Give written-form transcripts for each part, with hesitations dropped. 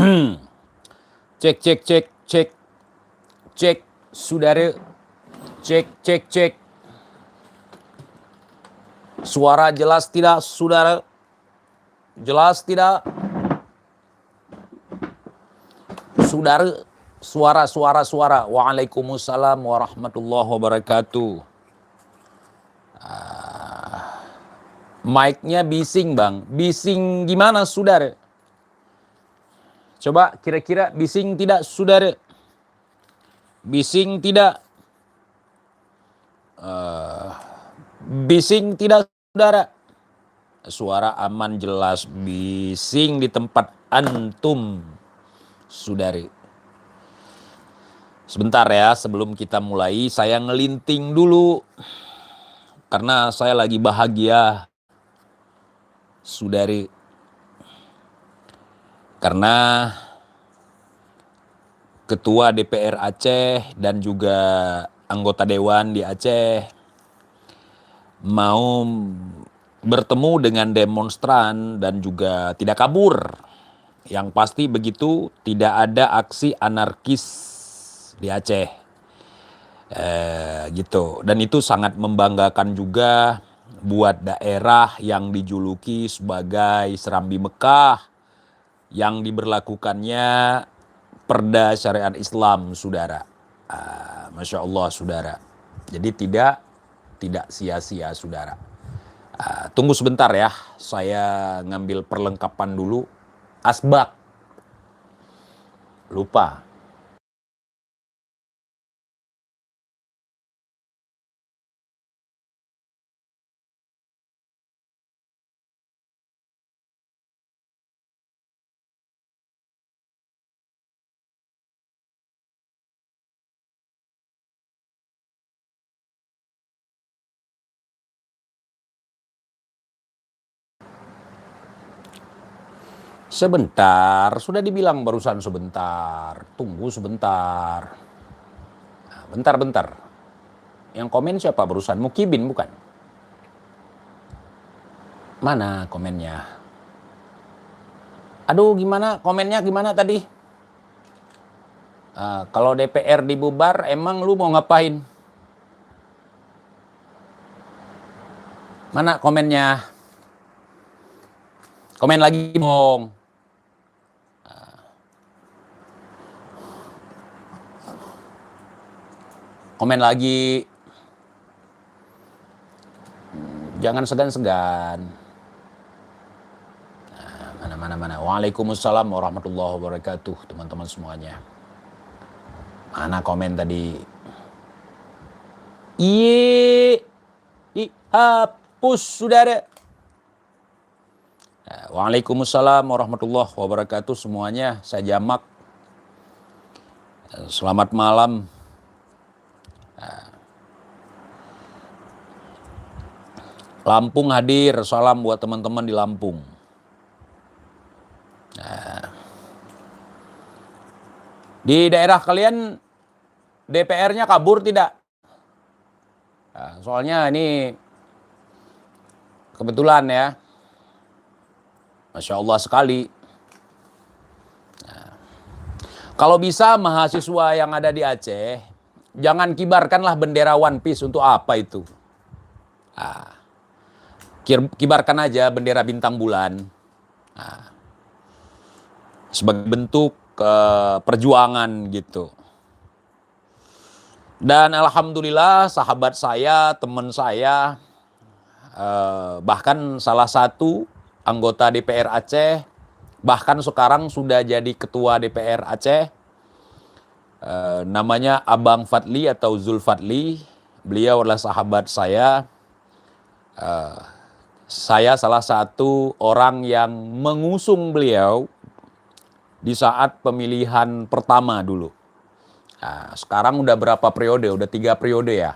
Cek, cek, cek, cek, cek, saudara. Cek, cek, cek. Suara jelas tidak, saudara? Jelas tidak? Saudara, suara. Waalaikumsalam warahmatullahi wabarakatuh. Mic-nya bising, Bang. Bising gimana, saudara? Coba kira-kira bising tidak, saudara? Bising tidak? Bising tidak, saudara? Suara aman jelas. Bising di tempat antum, saudari. Sebentar ya, sebelum kita mulai saya ngelinting dulu. Karena saya lagi bahagia, saudari. Karena Ketua DPR Aceh dan juga anggota Dewan di Aceh mau bertemu dengan demonstran dan juga tidak kabur. Yang pasti begitu, tidak ada aksi anarkis di Aceh. Gitu. Dan itu sangat membanggakan juga buat daerah yang dijuluki sebagai Serambi Mekah yang diberlakukannya Perda Syariat Islam, saudara. Masya Allah, saudara. Jadi tidak sia-sia, saudara. Tunggu sebentar ya, saya ngambil perlengkapan dulu. Asbak. Lupa. Sebentar, sudah dibilang barusan sebentar. Tunggu sebentar. Bentar. Yang komen siapa barusan? Mukibin bukan? Mana komennya? Aduh, gimana komennya gimana tadi? Kalau DPR dibubar, emang lu mau ngapain? Mana komennya? Komen lagi dong. Komen lagi. Jangan segan-segan. Mana. Waalaikumsalam warahmatullahi wabarakatuh, teman-teman semuanya. Mana komen tadi? Hapus, saudara. Waalaikumsalam warahmatullahi wabarakatuh semuanya. Saya Jamak. Selamat malam. Lampung hadir, salam buat teman-teman di Lampung. Di daerah kalian DPR-nya kabur tidak? Soalnya ini kebetulan ya, Masya Allah sekali. Kalau bisa mahasiswa yang ada di Aceh, jangan kibarkanlah bendera One Piece. Untuk apa itu? Kibarkan aja bendera bintang bulan. Sebagai bentuk perjuangan gitu. Dan alhamdulillah sahabat saya, teman saya, bahkan salah satu anggota DPR Aceh, bahkan sekarang sudah jadi ketua DPR Aceh, namanya Abang Fadli atau Zulfadli. Beliau adalah sahabat saya. Saya salah satu orang yang mengusung beliau di saat pemilihan pertama dulu. Sekarang udah berapa periode? Udah 3 periode ya?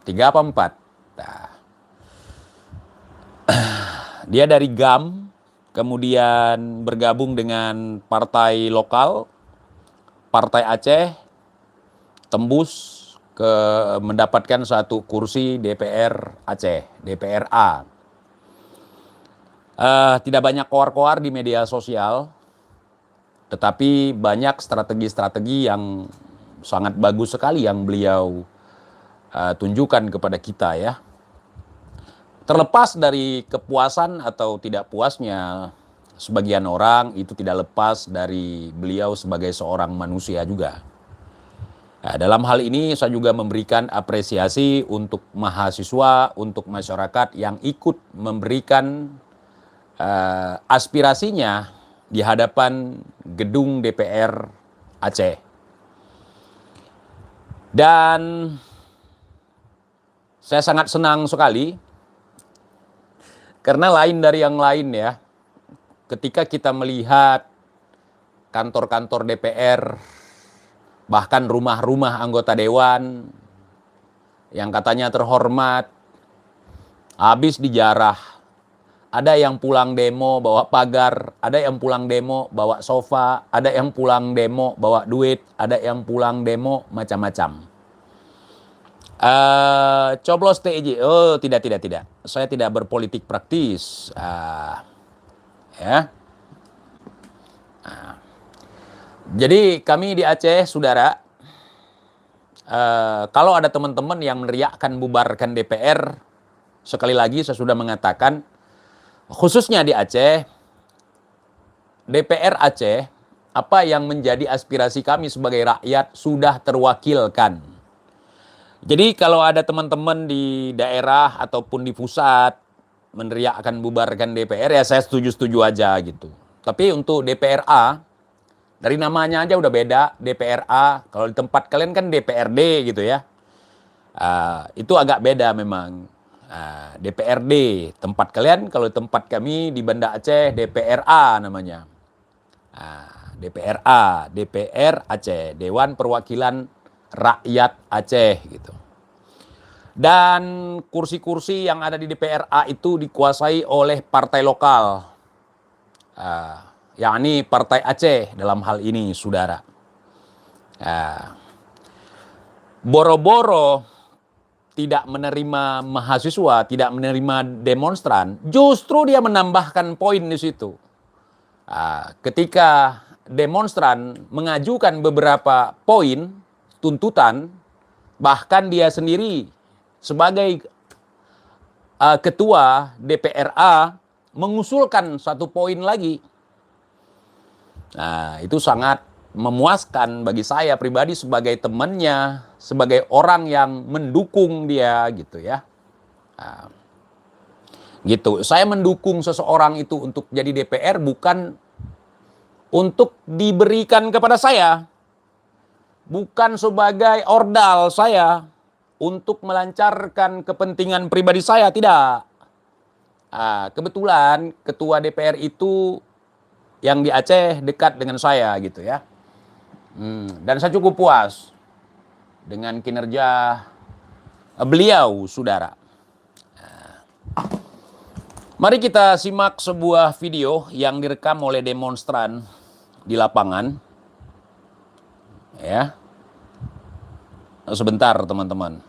3 apa 4? Dia dari GAM, kemudian bergabung dengan partai lokal, Partai Aceh, tembus ke mendapatkan 1 kursi DPR Aceh, DPR A. Tidak banyak koar-koar di media sosial, tetapi banyak strategi-strategi yang sangat bagus sekali yang beliau tunjukkan kepada kita ya. Terlepas dari kepuasan atau tidak puasnya sebagian orang, itu tidak lepas dari beliau sebagai seorang manusia juga. Nah, dalam hal ini saya juga memberikan apresiasi untuk mahasiswa, untuk masyarakat yang ikut memberikan aspirasinya di hadapan gedung DPR Aceh. Dan saya sangat senang sekali karena lain dari yang lain ya. Ketika kita melihat kantor-kantor DPR, bahkan rumah-rumah anggota dewan yang katanya terhormat, habis dijarah. Ada yang pulang demo bawa pagar, ada yang pulang demo bawa sofa, ada yang pulang demo bawa duit, ada yang pulang demo macam-macam. Coblos TIJ, oh tidak. Saya tidak berpolitik praktis. Ya. Jadi kami di Aceh, saudara, kalau ada teman-teman yang meneriakkan bubarkan DPR, sekali lagi saya sudah mengatakan, khususnya di Aceh, DPR Aceh, apa yang menjadi aspirasi kami sebagai rakyat sudah terwakilkan. Jadi kalau ada teman-teman di daerah ataupun di pusat meneriakkan bubarkan DPR, ya saya setuju-setuju aja gitu. Tapi untuk DPR A, dari namanya aja udah beda, DPR A. Kalau di tempat kalian kan DPRD gitu ya. Itu agak beda memang. DPRD tempat kalian, kalau tempat kami di Banda Aceh DPRA namanya. DPRA, DPR Aceh, Dewan Perwakilan Rakyat Aceh gitu. Dan kursi-kursi yang ada di DPRA itu dikuasai oleh partai lokal, yakni Partai Aceh dalam hal ini, saudara. Boro-boro tidak menerima mahasiswa, tidak menerima demonstran, justru dia menambahkan poin di situ. Ketika demonstran mengajukan beberapa poin, tuntutan, bahkan dia sendiri sebagai ketua DPRA mengusulkan satu poin lagi. Nah, itu sangat memuaskan bagi saya pribadi sebagai temannya, sebagai orang yang mendukung dia gitu ya. Gitu. Saya mendukung seseorang itu untuk jadi DPR bukan untuk diberikan kepada saya. Bukan sebagai ordal saya untuk melancarkan kepentingan pribadi saya, tidak. Kebetulan ketua DPR itu yang di Aceh dekat dengan saya gitu ya. Dan saya cukup puas dengan kinerja beliau, saudara. Mari kita simak sebuah video yang direkam oleh demonstran di lapangan. Ya. Sebentar teman-teman.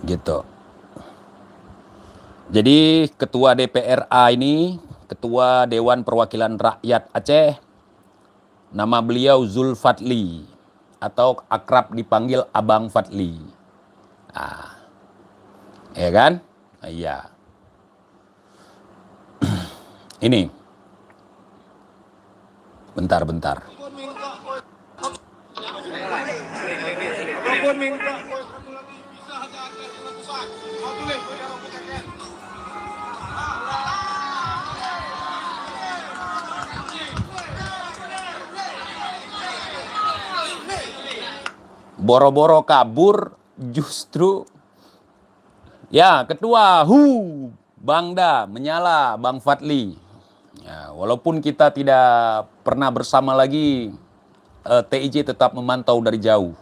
Gitu. Jadi ketua DPRA ini, ketua Dewan Perwakilan Rakyat Aceh, nama beliau Zulfadli atau akrab dipanggil Abang Fadli. Ya kan? Iya. Ini. Bentar. Boro-boro kabur justru ya ketua Bangda menyala Bang Fadli. Ya, walaupun kita tidak pernah bersama lagi, TIJ tetap memantau dari jauh.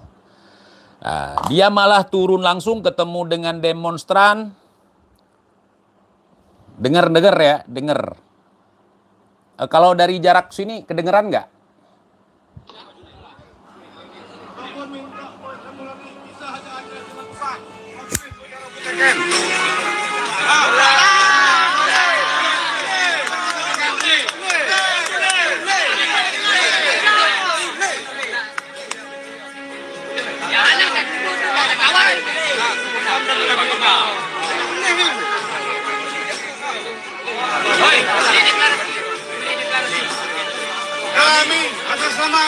Dia malah turun langsung ketemu dengan demonstran. Dengar ya, dengar. Kalau dari jarak sini kedengeran nggak?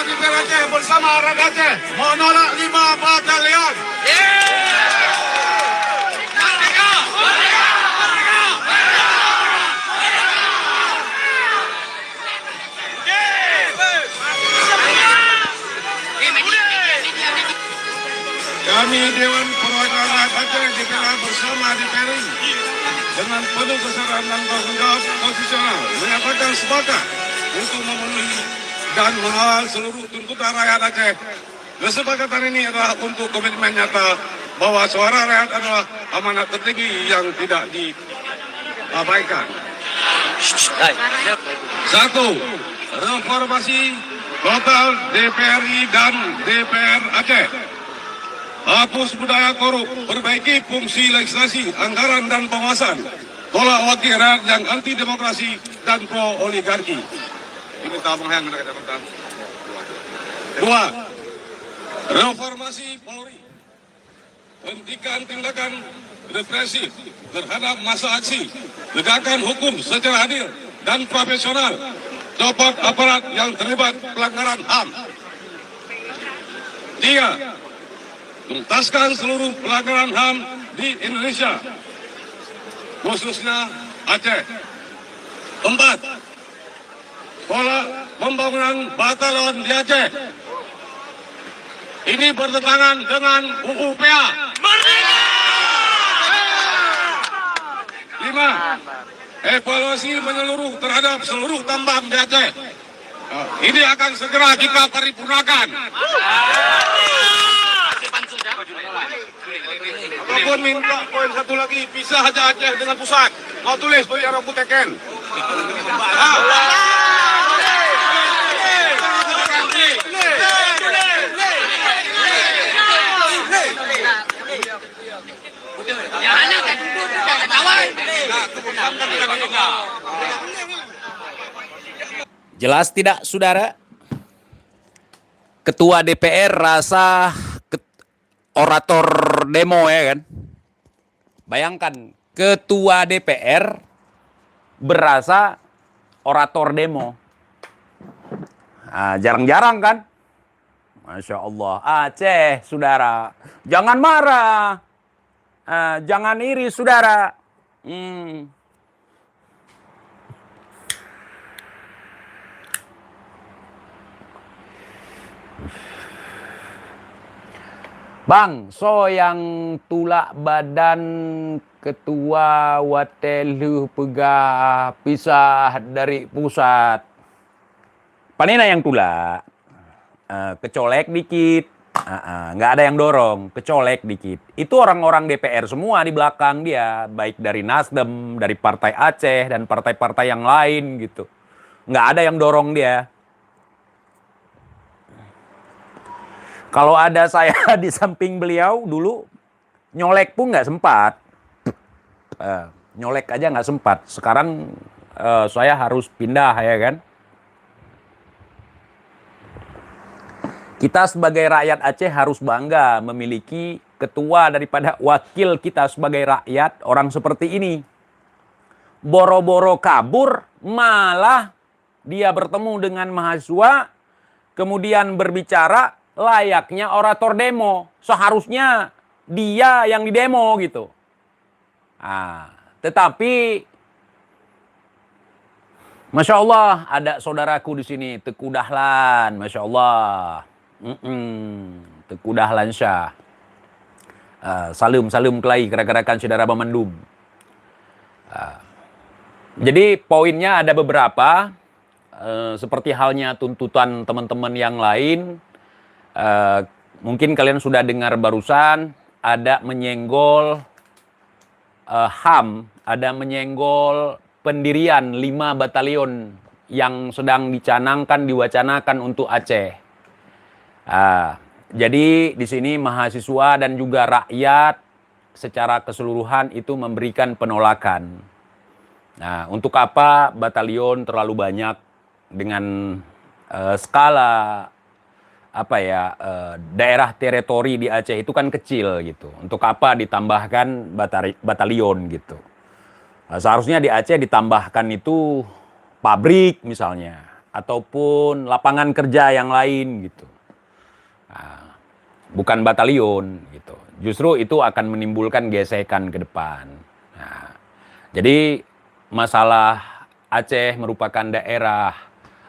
DPR Aceh bersama rakyat Aceh menolak 5 batalion. Kami Dewan Perwakilan Rakyat Aceh DPR bersama DPR dengan penuh kesadaran dan tanggung jawab konstitusional menyatakan sepakat untuk memenuhi dan mengawal seluruh tuntutan rakyat Aceh. Kesepakatan ini adalah untuk komitmen nyata bahwa suara rakyat adalah amanat tertinggi yang tidak diabaikan. 1. Reformasi total DPRI dan DPR Aceh. Hapus budaya korup, perbaiki fungsi legislasi, anggaran dan pengawasan, tolak wakil rakyat yang anti demokrasi dan pro oligarki. Ini tabung yang ada kata. 2. Reformasi Polri, hentikan tindakan represif terhadap massa aksi, tegakkan hukum secara adil dan profesional, copot aparat yang terlibat pelanggaran HAM. 3. Tuntaskan seluruh pelanggaran HAM di Indonesia, khususnya Aceh. 4. Tolak pembangunan batalion di Aceh. Ini bertentangan dengan UU PA. 5. Evaluasi menyeluruh terhadap seluruh tambang di Aceh. Ini akan segera kita paripurnakan. Apapun minta poin satu lagi, pisah aja Aceh dengan pusat. Mau tulis tuh yang rambut teken. Jelas tidak, saudara? Ketua DPR rasa orator demo, ya kan? Bayangkan, ketua DPR berasa orator demo. Nah, jarang-jarang kan? Masya Allah. Aceh, saudara. Jangan marah. Jangan iri, saudara. Bang, so yang tulak badan ketua watelu pegah pisah dari pusat. Panina yang tulak, kecolek dikit, nggak ada yang dorong, kecolek dikit. Itu orang-orang DPR semua di belakang dia, baik dari Nasdem, dari Partai Aceh, dan partai-partai yang lain gitu. Nggak ada yang dorong dia. Kalau ada saya di samping beliau dulu, nyolek pun nggak sempat. Nyolek aja nggak sempat. Sekarang saya harus pindah, ya kan. Kita sebagai rakyat Aceh harus bangga memiliki ketua daripada wakil kita sebagai rakyat, orang seperti ini. Boro-boro kabur, malah dia bertemu dengan mahasiswa, kemudian berbicara layaknya orator demo. Seharusnya dia yang didemo gitu. Tetapi Masya Allah, ada saudaraku di sini, Teguh Dahlan, Masya Allah. Teguh Dahlan Syah. Salam kelai kera-kerakan saudara Bamandum. Jadi poinnya ada beberapa, seperti halnya tuntutan teman-teman yang lain. Mungkin kalian sudah dengar barusan, ada menyenggol HAM, ada menyenggol pendirian 5 batalion yang sedang diwacanakan untuk Aceh. Jadi di sini mahasiswa dan juga rakyat secara keseluruhan itu memberikan penolakan. Nah, untuk apa batalion terlalu banyak dengan skala daerah teritori di Aceh itu kan kecil gitu. Untuk apa ditambahkan batalion gitu. Seharusnya di Aceh ditambahkan itu pabrik misalnya. ataupun lapangan kerja yang lain gitu. Nah, bukan batalion gitu. Justru itu akan menimbulkan gesekan ke depan. Nah, jadi masalah Aceh merupakan daerah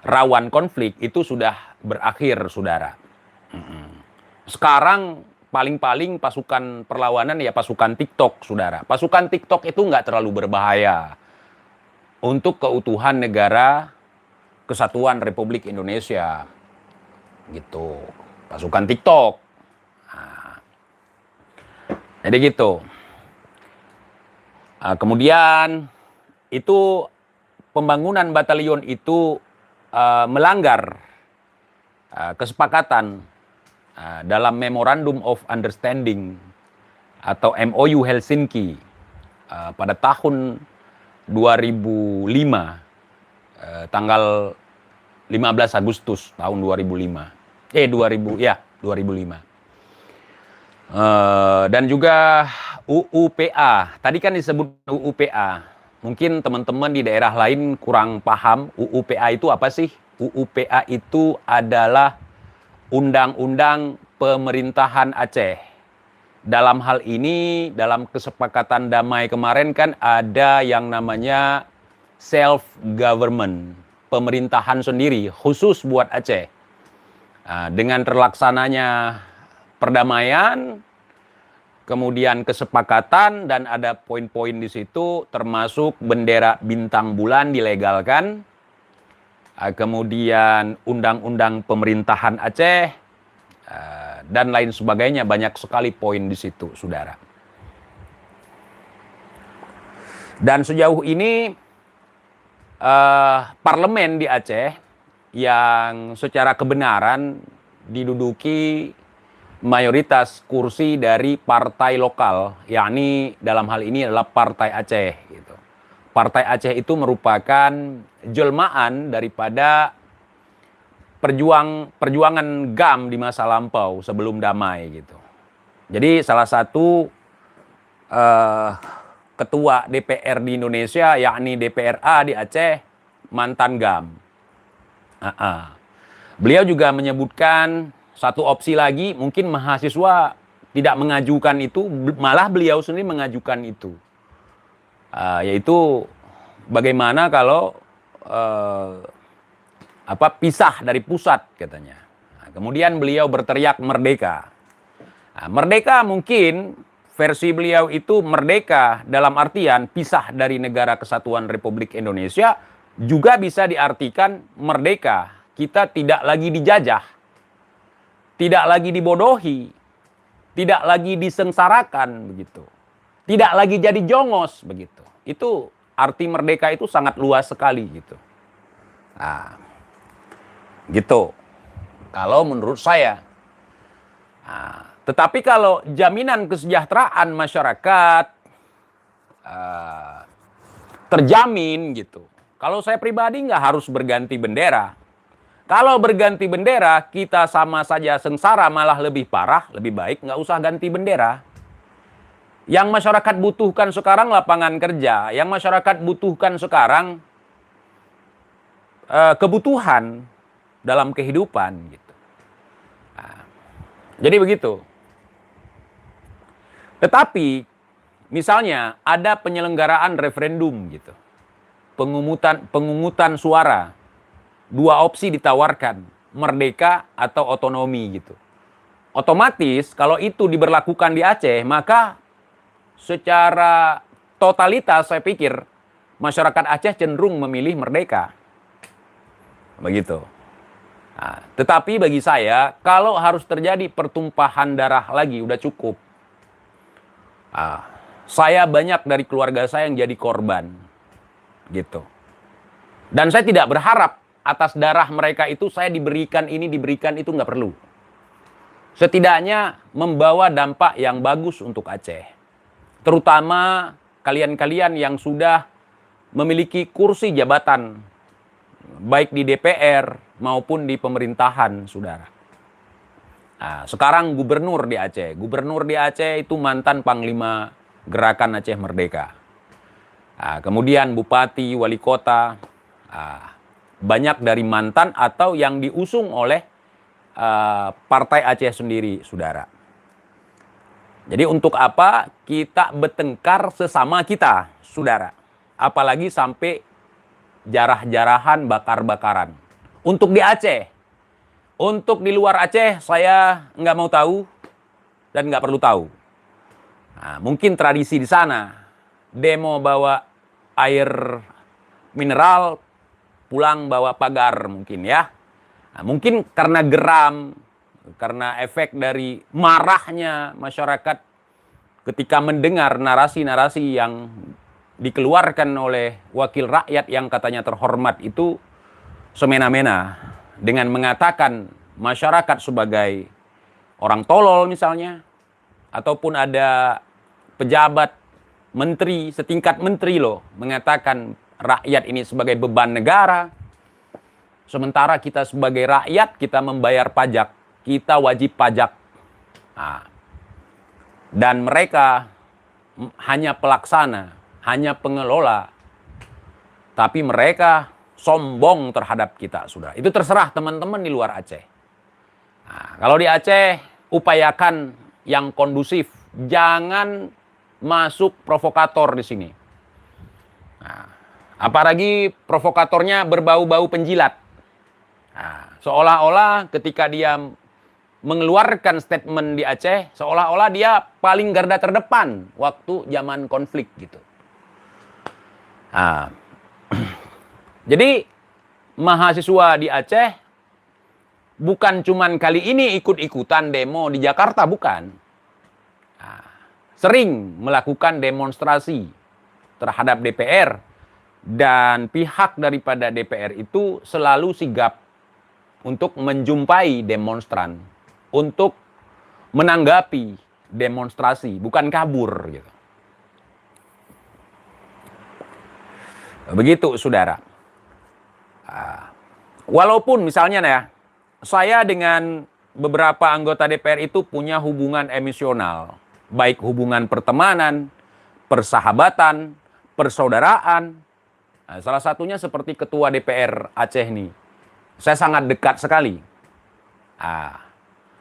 rawan konflik itu sudah berakhir, saudara. Sekarang paling-paling pasukan perlawanan ya pasukan TikTok, saudara. Pasukan TikTok itu nggak terlalu berbahaya untuk keutuhan negara Kesatuan Republik Indonesia. Gitu. Pasukan TikTok. Nah, jadi gitu. Kemudian itu pembangunan batalion itu melanggar kesepakatan dalam Memorandum of Understanding atau MOU Helsinki pada tahun 2005, tanggal 15 Agustus tahun 2005. 2005. Dan juga UUPA. Tadi kan disebut UUPA. Mungkin teman-teman di daerah lain kurang paham UUPA itu apa sih? UUPA itu adalah Undang-Undang Pemerintahan Aceh. Dalam hal ini, dalam kesepakatan damai kemarin kan ada yang namanya self-government, pemerintahan sendiri, khusus buat Aceh. Dengan terlaksananya perdamaian, kemudian kesepakatan, dan ada poin-poin di situ, termasuk bendera bintang bulan dilegalkan, kemudian undang-undang pemerintahan Aceh, dan lain sebagainya, banyak sekali poin di situ, saudara. Dan sejauh ini parlemen di Aceh yang secara kebenaran diduduki mayoritas kursi dari partai lokal, yakni dalam hal ini adalah Partai Aceh. Gitu. Partai Aceh itu merupakan jelmaan daripada perjuangan GAM di masa lampau sebelum damai gitu. Jadi salah satu ketua DPR di Indonesia, yakni DPRA di Aceh, mantan GAM. Beliau juga menyebutkan satu opsi lagi, mungkin mahasiswa tidak mengajukan itu, malah beliau sendiri mengajukan itu. Yaitu bagaimana kalau pisah dari pusat katanya. Kemudian beliau berteriak merdeka. Merdeka mungkin versi beliau itu merdeka dalam artian pisah dari negara Kesatuan Republik Indonesia, juga bisa diartikan merdeka. Kita tidak lagi dijajah, tidak lagi dibodohi, tidak lagi disengsarakan begitu. Tidak lagi jadi jongos begitu. Itu arti merdeka itu sangat luas sekali gitu. Gitu. Kalau menurut saya. Tetapi kalau jaminan kesejahteraan masyarakat terjamin gitu. Kalau saya pribadi nggak harus berganti bendera. Kalau berganti bendera kita sama saja sengsara, malah lebih parah, lebih baik nggak usah ganti bendera. Yang masyarakat butuhkan sekarang lapangan kerja. Yang masyarakat butuhkan sekarang kebutuhan dalam kehidupan gitu. Jadi begitu. Tetapi misalnya ada penyelenggaraan referendum gitu. Pengungutan suara. Dua opsi ditawarkan, merdeka atau otonomi gitu. Otomatis kalau itu diberlakukan di Aceh, maka secara totalitas saya pikir masyarakat Aceh cenderung memilih merdeka. Begitu. Tetapi bagi saya, kalau harus terjadi pertumpahan darah lagi, udah cukup. Saya banyak dari keluarga saya yang jadi korban. Gitu. Dan saya tidak berharap atas darah mereka itu saya diberikan ini, diberikan itu, nggak perlu. Setidaknya membawa dampak yang bagus untuk Aceh. Terutama kalian-kalian yang sudah memiliki kursi jabatan, baik di DPR maupun di pemerintahan, saudara. Sekarang gubernur di Aceh. Gubernur di Aceh itu mantan Panglima Gerakan Aceh Merdeka. Kemudian bupati, wali kota, banyak dari mantan atau yang diusung oleh Partai Aceh sendiri, saudara. Jadi untuk apa kita bertengkar sesama kita, saudara? Apalagi sampai jarah-jarahan, bakar-bakaran. Untuk di Aceh. Untuk di luar Aceh, saya nggak mau tahu dan nggak perlu tahu. Nah, mungkin tradisi di sana, demo bawa air mineral, pulang bawa pagar mungkin ya. Nah, mungkin karena geram, karena efek dari marahnya masyarakat ketika mendengar narasi-narasi yang dikeluarkan oleh wakil rakyat yang katanya terhormat itu semena-mena dengan mengatakan masyarakat sebagai orang tolol misalnya, ataupun ada pejabat menteri, setingkat menteri loh, mengatakan rakyat ini sebagai beban negara. Sementara kita sebagai rakyat, kita membayar pajak, kita wajib pajak. Nah, dan mereka hanya pelaksana, hanya pengelola, tapi mereka sombong terhadap kita, saudara. Itu terserah teman-teman di luar Aceh. Nah, kalau di Aceh, upayakan yang kondusif, jangan masuk provokator di sini. Nah, apalagi provokatornya berbau-bau penjilat. Nah, seolah-olah ketika dia mengeluarkan statement di Aceh, seolah-olah dia paling garda terdepan waktu zaman konflik gitu. Nah, jadi mahasiswa di Aceh bukan cuman kali ini ikut-ikutan demo di Jakarta, bukan. Nah, sering melakukan demonstrasi terhadap DPR, dan pihak daripada DPR itu selalu sigap untuk menjumpai demonstran, untuk menanggapi demonstrasi, bukan kabur gitu. Begitu, saudara. Walaupun misalnya ya, saya dengan beberapa anggota DPR itu punya hubungan emosional, baik hubungan pertemanan, persahabatan, persaudaraan. Nah, salah satunya seperti ketua DPR Aceh nih. Saya sangat dekat sekali.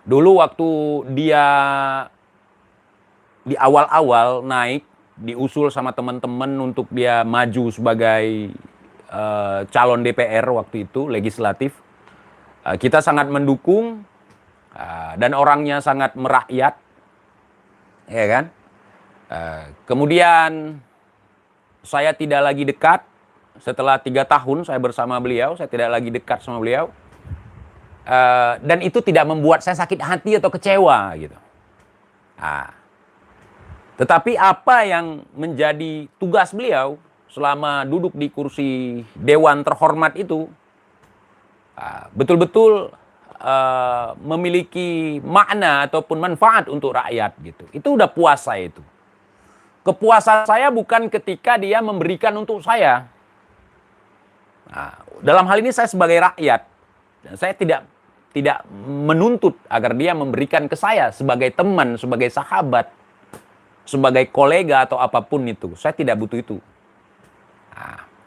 Dulu waktu dia di awal-awal naik, diusul sama teman-teman untuk dia maju sebagai calon DPR waktu itu, legislatif. Kita sangat mendukung, dan orangnya sangat merakyat. Ya kan? Kemudian saya tidak lagi dekat. Setelah 3 tahun saya bersama beliau, saya tidak lagi dekat sama beliau. Dan itu tidak membuat saya sakit hati atau kecewa gitu. Tetapi apa yang menjadi tugas beliau selama duduk di kursi dewan terhormat itu, betul-betul memiliki makna ataupun manfaat untuk rakyat gitu. Itu udah puas saya itu. Kepuasan saya bukan ketika dia memberikan untuk saya. Dalam hal ini saya sebagai rakyat, saya tidak menuntut agar dia memberikan ke saya sebagai teman, sebagai sahabat, sebagai kolega atau apapun itu. Saya tidak butuh itu.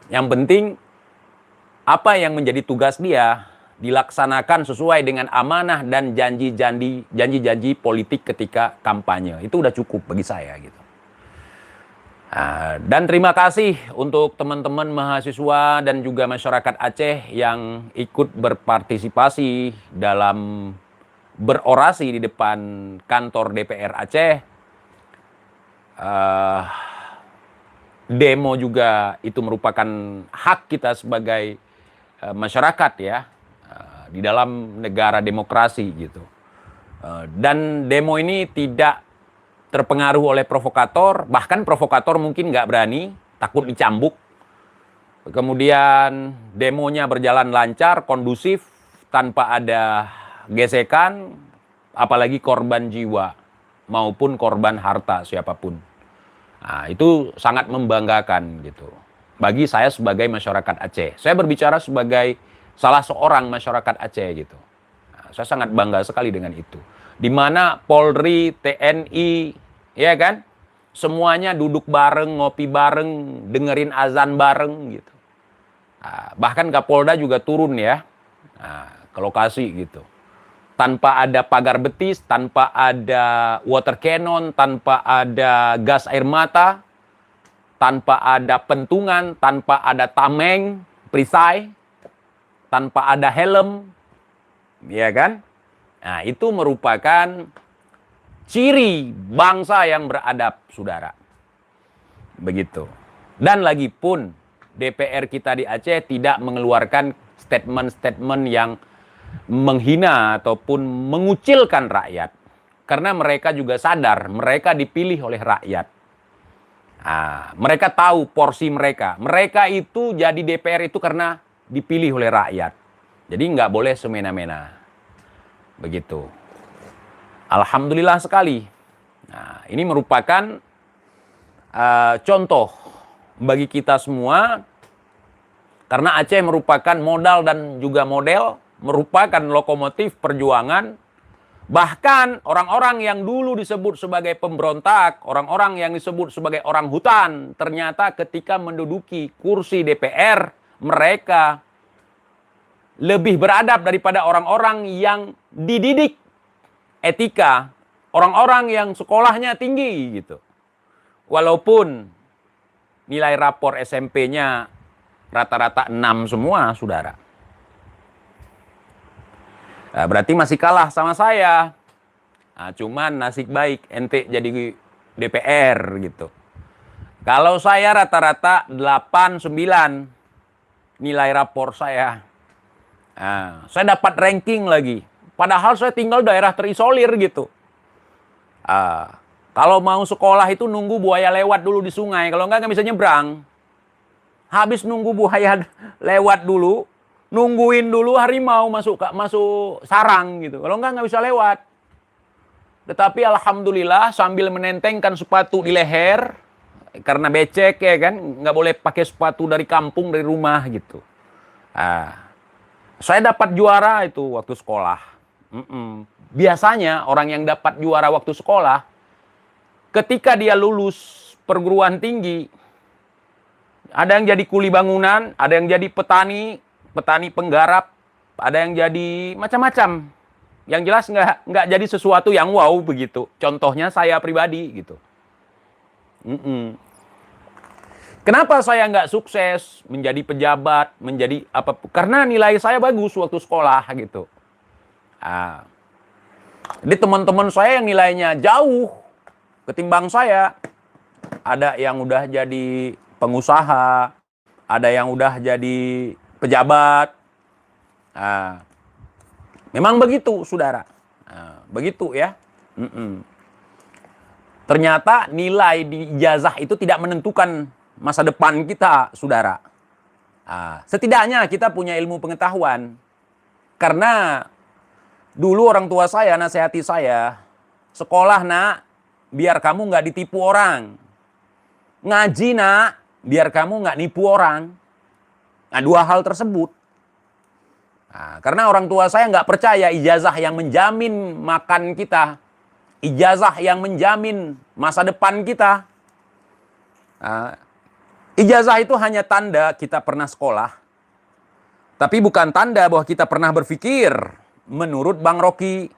Yang penting apa yang menjadi tugas dia dilaksanakan sesuai dengan amanah dan janji-janji politik ketika kampanye. Itu udah cukup bagi saya gitu. Dan terima kasih untuk teman-teman mahasiswa dan juga masyarakat Aceh yang ikut berpartisipasi dalam berorasi di depan kantor DPR Aceh. Demo juga itu merupakan hak kita sebagai masyarakat ya, di dalam negara demokrasi gitu. Dan demo ini tidak terpengaruh oleh provokator, bahkan provokator mungkin nggak berani, takut dicambuk. Kemudian demonya berjalan lancar, kondusif, tanpa ada gesekan, apalagi korban jiwa maupun korban harta siapapun. Itu sangat membanggakan gitu. Bagi saya sebagai masyarakat Aceh, saya berbicara sebagai salah seorang masyarakat Aceh gitu. Saya sangat bangga sekali dengan itu. Di mana Polri, TNI, ya kan, semuanya duduk bareng, ngopi bareng, dengerin azan bareng gitu. Bahkan Kapolda juga turun ya, ke lokasi gitu. Tanpa ada pagar betis, tanpa ada water cannon, tanpa ada gas air mata, tanpa ada pentungan, tanpa ada tameng, perisai, tanpa ada helm, ya kan? Nah, itu merupakan ciri bangsa yang beradab, saudara. Begitu. Dan lagi pun DPR kita di Aceh tidak mengeluarkan statement-statement yang menghina ataupun mengucilkan rakyat. Karena mereka juga sadar, mereka dipilih oleh rakyat. Mereka tahu porsi mereka. Mereka itu jadi DPR itu karena dipilih oleh rakyat. Jadi nggak boleh semena-mena. Begitu. Alhamdulillah sekali. Nah, ini merupakan contoh bagi kita semua. Karena Aceh merupakan modal dan juga model, merupakan lokomotif perjuangan. Bahkan orang-orang yang dulu disebut sebagai pemberontak, orang-orang yang disebut sebagai orang hutan, ternyata ketika menduduki kursi DPR, mereka lebih beradab daripada orang-orang yang dididik etika, orang-orang yang sekolahnya tinggi gitu. Walaupun nilai rapor SMP-nya rata-rata 6 semua, saudara. Berarti masih kalah sama saya. Cuman nasib baik ente jadi DPR gitu. Kalau saya rata-rata 8, 9 nilai rapor saya. Saya dapat ranking lagi. Padahal saya tinggal daerah terisolir gitu. Kalau mau sekolah itu nunggu buaya lewat dulu di sungai. Kalau nggak bisa nyebrang. Habis nunggu buaya lewat dulu, nungguin dulu harimau masuk sarang gitu. Kalau nggak bisa lewat. Tetapi alhamdulillah sambil menentengkan sepatu di leher, karena becek ya kan, nggak boleh pakai sepatu dari kampung, dari rumah gitu. Saya dapat juara itu waktu sekolah. Biasanya orang yang dapat juara waktu sekolah, ketika dia lulus perguruan tinggi, ada yang jadi kuli bangunan, ada yang jadi petani penggarap, ada yang jadi macam-macam. Yang jelas nggak jadi sesuatu yang wow begitu. Contohnya saya pribadi gitu. Kenapa saya nggak sukses menjadi pejabat, menjadi apa? Karena nilai saya bagus waktu sekolah gitu. Jadi teman-teman saya yang nilainya jauh ketimbang saya, ada yang udah jadi pengusaha, ada yang udah jadi pejabat. Memang begitu, saudara. Begitu ya. Ternyata nilai di ijazah itu tidak menentukan masa depan kita, saudara. Setidaknya kita punya ilmu pengetahuan. Karena dulu orang tua saya nasihati saya, sekolah nak, biar kamu nggak ditipu orang. Ngaji nak, biar kamu nggak nipu orang. Dua hal tersebut. Karena orang tua saya nggak percaya ijazah yang menjamin makan kita, ijazah yang menjamin masa depan kita. Ijazah itu hanya tanda kita pernah sekolah, tapi bukan tanda bahwa kita pernah berpikir menurut Bang Rocky.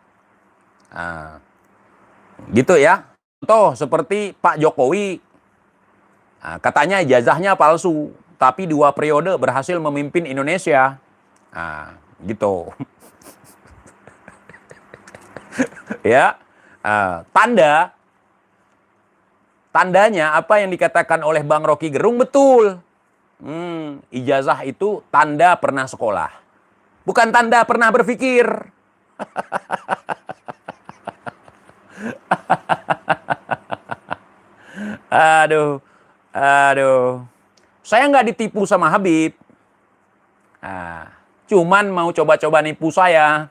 Gitu ya. Contoh seperti Pak Jokowi, katanya ijazahnya palsu, tapi 2 periode berhasil memimpin Indonesia. Gitu. Ya. Tandanya apa yang dikatakan oleh Bang Rocky Gerung betul. Ijazah itu tanda pernah sekolah. Bukan tanda pernah berpikir. Aduh. Saya nggak ditipu sama Habib. Cuman mau coba-coba nipu saya.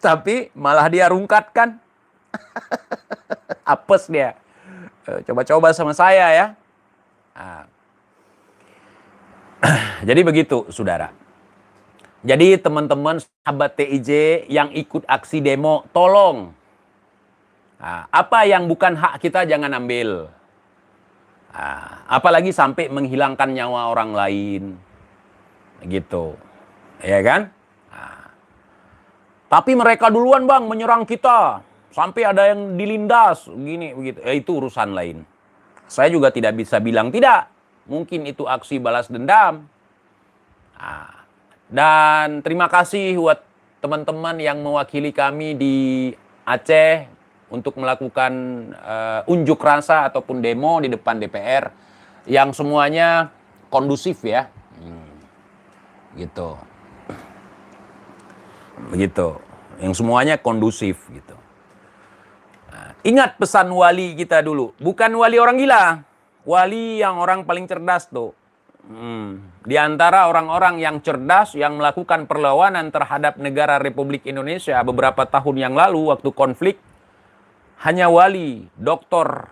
Tapi malah dia rungkatkan. Apes dia. Coba-coba sama saya ya. Jadi begitu, saudara. Jadi teman-teman sahabat TIJ yang ikut aksi demo, tolong. Apa yang bukan hak kita jangan ambil. Apalagi sampai menghilangkan nyawa orang lain. gitu, ya kan? Nah, tapi mereka duluan bang menyerang kita, sampai ada yang dilindas, gini begitu. Itu urusan lain. Saya juga tidak bisa bilang tidak. Mungkin itu aksi balas dendam. Nah, dan terima kasih buat teman-teman yang mewakili kami di Aceh untuk melakukan unjuk rasa ataupun demo di depan DPR yang semuanya kondusif ya. Gitu. Begitu. Yang semuanya kondusif gitu. Nah, ingat pesan wali kita dulu, bukan wali orang gila. Wali yang orang paling cerdas tuh. Di antara orang-orang yang cerdas yang melakukan perlawanan terhadap negara Republik Indonesia beberapa tahun yang lalu waktu konflik, hanya wali Dr.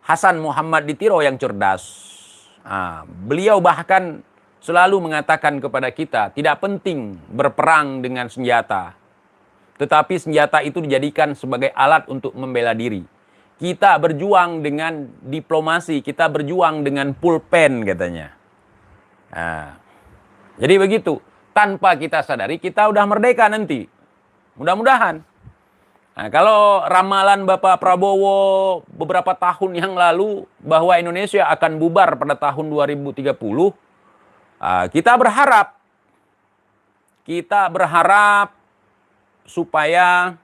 Hasan Muhammad Ditiro yang cerdas. Nah, beliau bahkan selalu mengatakan kepada kita, tidak penting berperang dengan senjata. Tetapi senjata itu dijadikan sebagai alat untuk membela diri. Kita berjuang dengan diplomasi, kita berjuang dengan pulpen katanya. Nah, jadi begitu. Tanpa kita sadari, kita udah merdeka nanti. Mudah-mudahan. Nah, kalau ramalan Bapak Prabowo beberapa tahun yang lalu bahwa Indonesia akan bubar pada tahun 2030, kita berharap supaya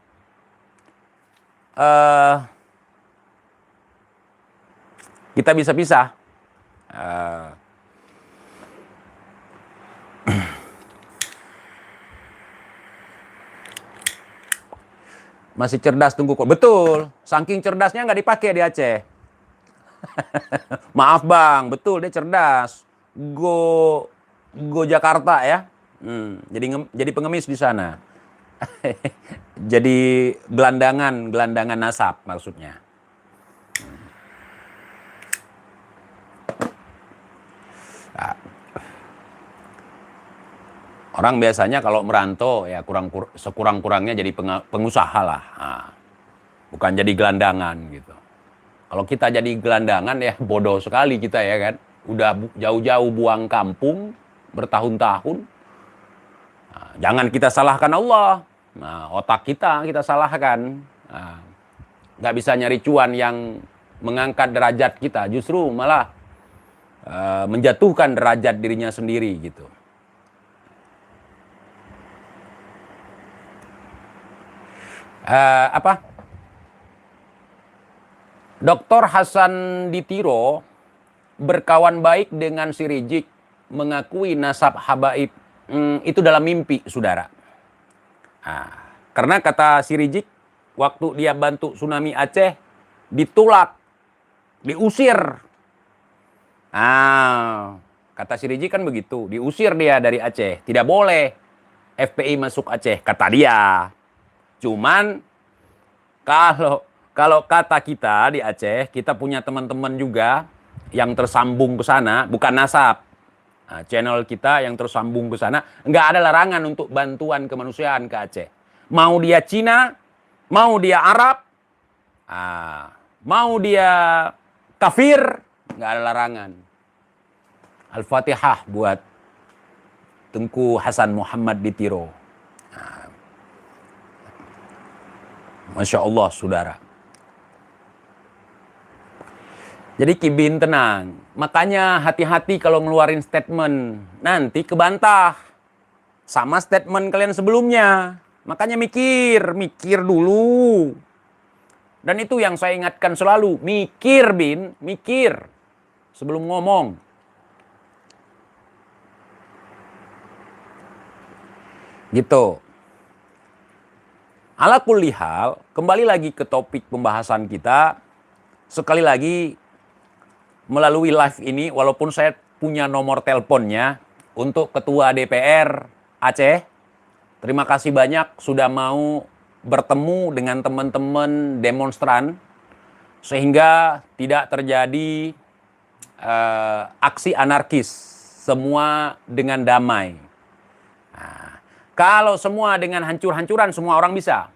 kita bisa pisah. Masih cerdas tunggu kok. Betul, saking cerdasnya nggak dipakai di Aceh. Maaf bang, betul dia cerdas. Go Jakarta ya. Jadi pengemis di sana. Jadi gelandangan nasab maksudnya. Nah, orang biasanya kalau merantau ya sekurang-kurangnya jadi pengusaha lah. Nah, bukan jadi gelandangan gitu. Kalau kita jadi gelandangan ya bodoh sekali kita ya kan. Udah jauh-jauh buang kampung bertahun-tahun. Nah, jangan kita salahkan Allah. Nah, otak kita salahkan. Nah, nggak bisa nyari cuan yang mengangkat derajat kita. Justru malah menjatuhkan derajat dirinya sendiri gitu. Dr. Hasan Ditiro berkawan baik dengan si Rizik, mengakui nasab habaib itu dalam mimpi, saudara. Nah, karena kata si Rizik, waktu dia bantu tsunami Aceh, ditolak, diusir. Nah, kata si Rizik kan begitu, diusir dia dari Aceh, tidak boleh FPI masuk Aceh, kata dia. Cuman kalau kata kita di Aceh, kita punya teman-teman juga yang tersambung ke sana, bukan nasab. Nah, channel kita yang tersambung ke sana, nggak ada larangan untuk bantuan kemanusiaan ke Aceh. Mau dia Cina, mau dia Arab, mau dia kafir, nggak ada larangan. Al-Fatihah buat Tengku Hasan Muhammad Ditiro. Masya Allah, saudara. Jadi Kibin tenang. Makanya hati-hati kalau ngeluarin statement. Nanti kebantah sama statement kalian sebelumnya. Makanya mikir dulu. Dan itu yang saya ingatkan selalu. Mikir, Bin. Mikir sebelum ngomong. Gitu. Ala kulli hal, kembali lagi ke topik pembahasan kita. Sekali lagi, melalui live ini, walaupun saya punya nomor teleponnya untuk Ketua DPR Aceh, terima kasih banyak sudah mau bertemu dengan teman-teman demonstran, sehingga tidak terjadi aksi anarkis, semua dengan damai. Nah, kalau semua dengan hancur-hancuran, semua orang bisa.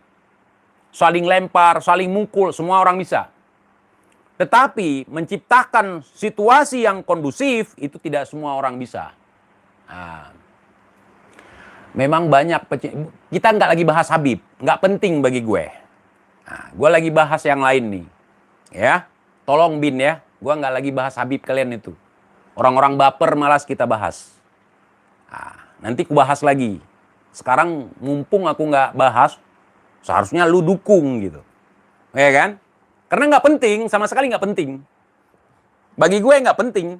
Saling lempar, saling mukul, semua orang bisa. Tetapi menciptakan situasi yang kondusif itu tidak semua orang bisa. Nah, memang banyak kita nggak lagi bahas Habib, nggak penting bagi gue. Nah, gue lagi bahas yang lain nih, ya. Tolong Bin ya, gue nggak lagi bahas Habib kalian itu. Orang-orang baper malas kita bahas. Nah, nanti ku bahas lagi. Sekarang mumpung aku nggak bahas, seharusnya lu dukung gitu, ya kan? Karena nggak penting, sama sekali nggak penting. Bagi gue nggak penting.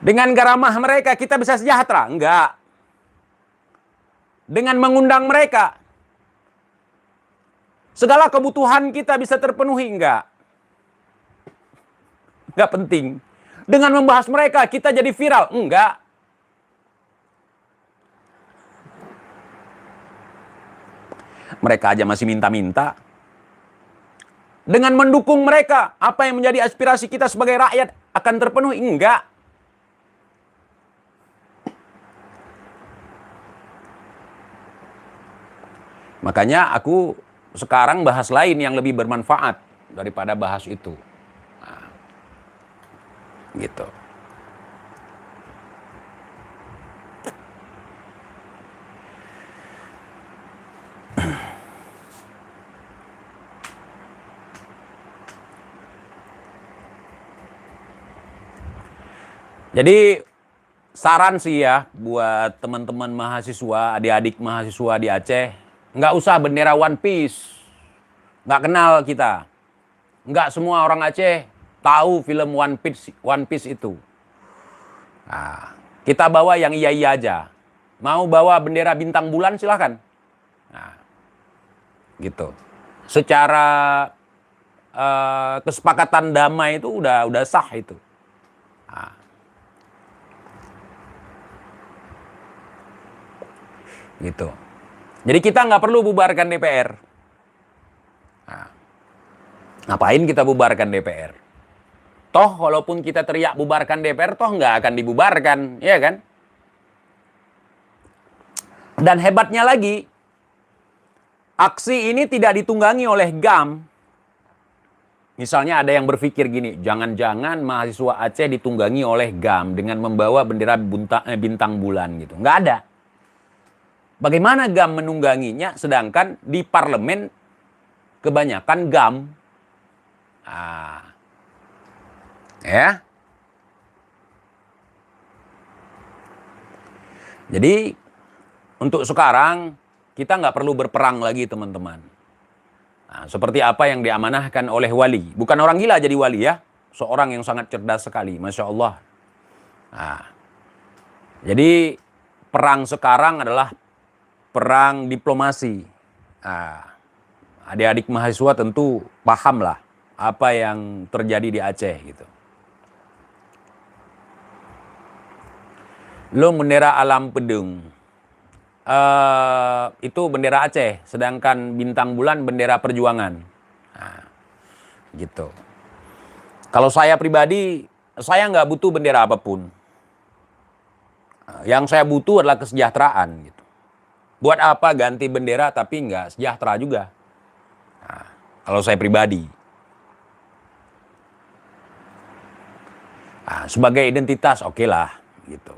Dengan garamah mereka kita bisa sejahtera? Enggak. Dengan mengundang mereka, segala kebutuhan kita bisa terpenuhi? Enggak. Enggak penting. Dengan membahas mereka kita jadi viral? Enggak. Mereka aja masih minta-minta. Dengan mendukung mereka, apa yang menjadi aspirasi kita sebagai rakyat akan terpenuhi? Enggak. Makanya aku sekarang bahas lain yang lebih bermanfaat daripada bahas itu. Nah, gitu. Jadi saran sih ya buat teman-teman mahasiswa, adik-adik mahasiswa di Aceh, nggak usah bendera One Piece, nggak kenal kita, nggak semua orang Aceh tahu film One Piece itu. Nah, kita bawa yang iya-iya aja. Mau bawa bendera bintang bulan silahkan. Nah, gitu. Secara kesepakatan damai itu udah sah itu. Nah, gitu. Jadi kita nggak perlu bubarkan DPR. Nah, ngapain kita bubarkan DPR? Toh walaupun kita teriak bubarkan DPR, toh nggak akan dibubarkan, ya kan? Dan hebatnya lagi, aksi ini tidak ditunggangi oleh GAM. Misalnya ada yang berpikir gini, jangan-jangan mahasiswa Aceh ditunggangi oleh GAM dengan membawa bendera bintang bulan gitu. Nggak ada. Bagaimana GAM menungganginya sedangkan di parlemen kebanyakan GAM? Ya. Jadi untuk sekarang kita nggak perlu berperang lagi teman-teman. Nah, seperti apa yang diamanahkan oleh wali. Bukan orang gila jadi wali ya. Seorang yang sangat cerdas sekali. Masya Allah. Nah, jadi perang sekarang adalah perang diplomasi. Nah, adik-adik mahasiswa tentu pahamlah apa yang terjadi di Aceh gitu. Lo bendera alam pedung. Itu bendera Aceh, sedangkan bintang bulan bendera perjuangan. Nah, gitu. Kalau saya pribadi, saya nggak butuh bendera apapun. Yang saya butuh adalah kesejahteraan gitu. Buat apa ganti bendera tapi nggak sejahtera juga? Nah, kalau saya pribadi. Nah, sebagai identitas oke lah gitu.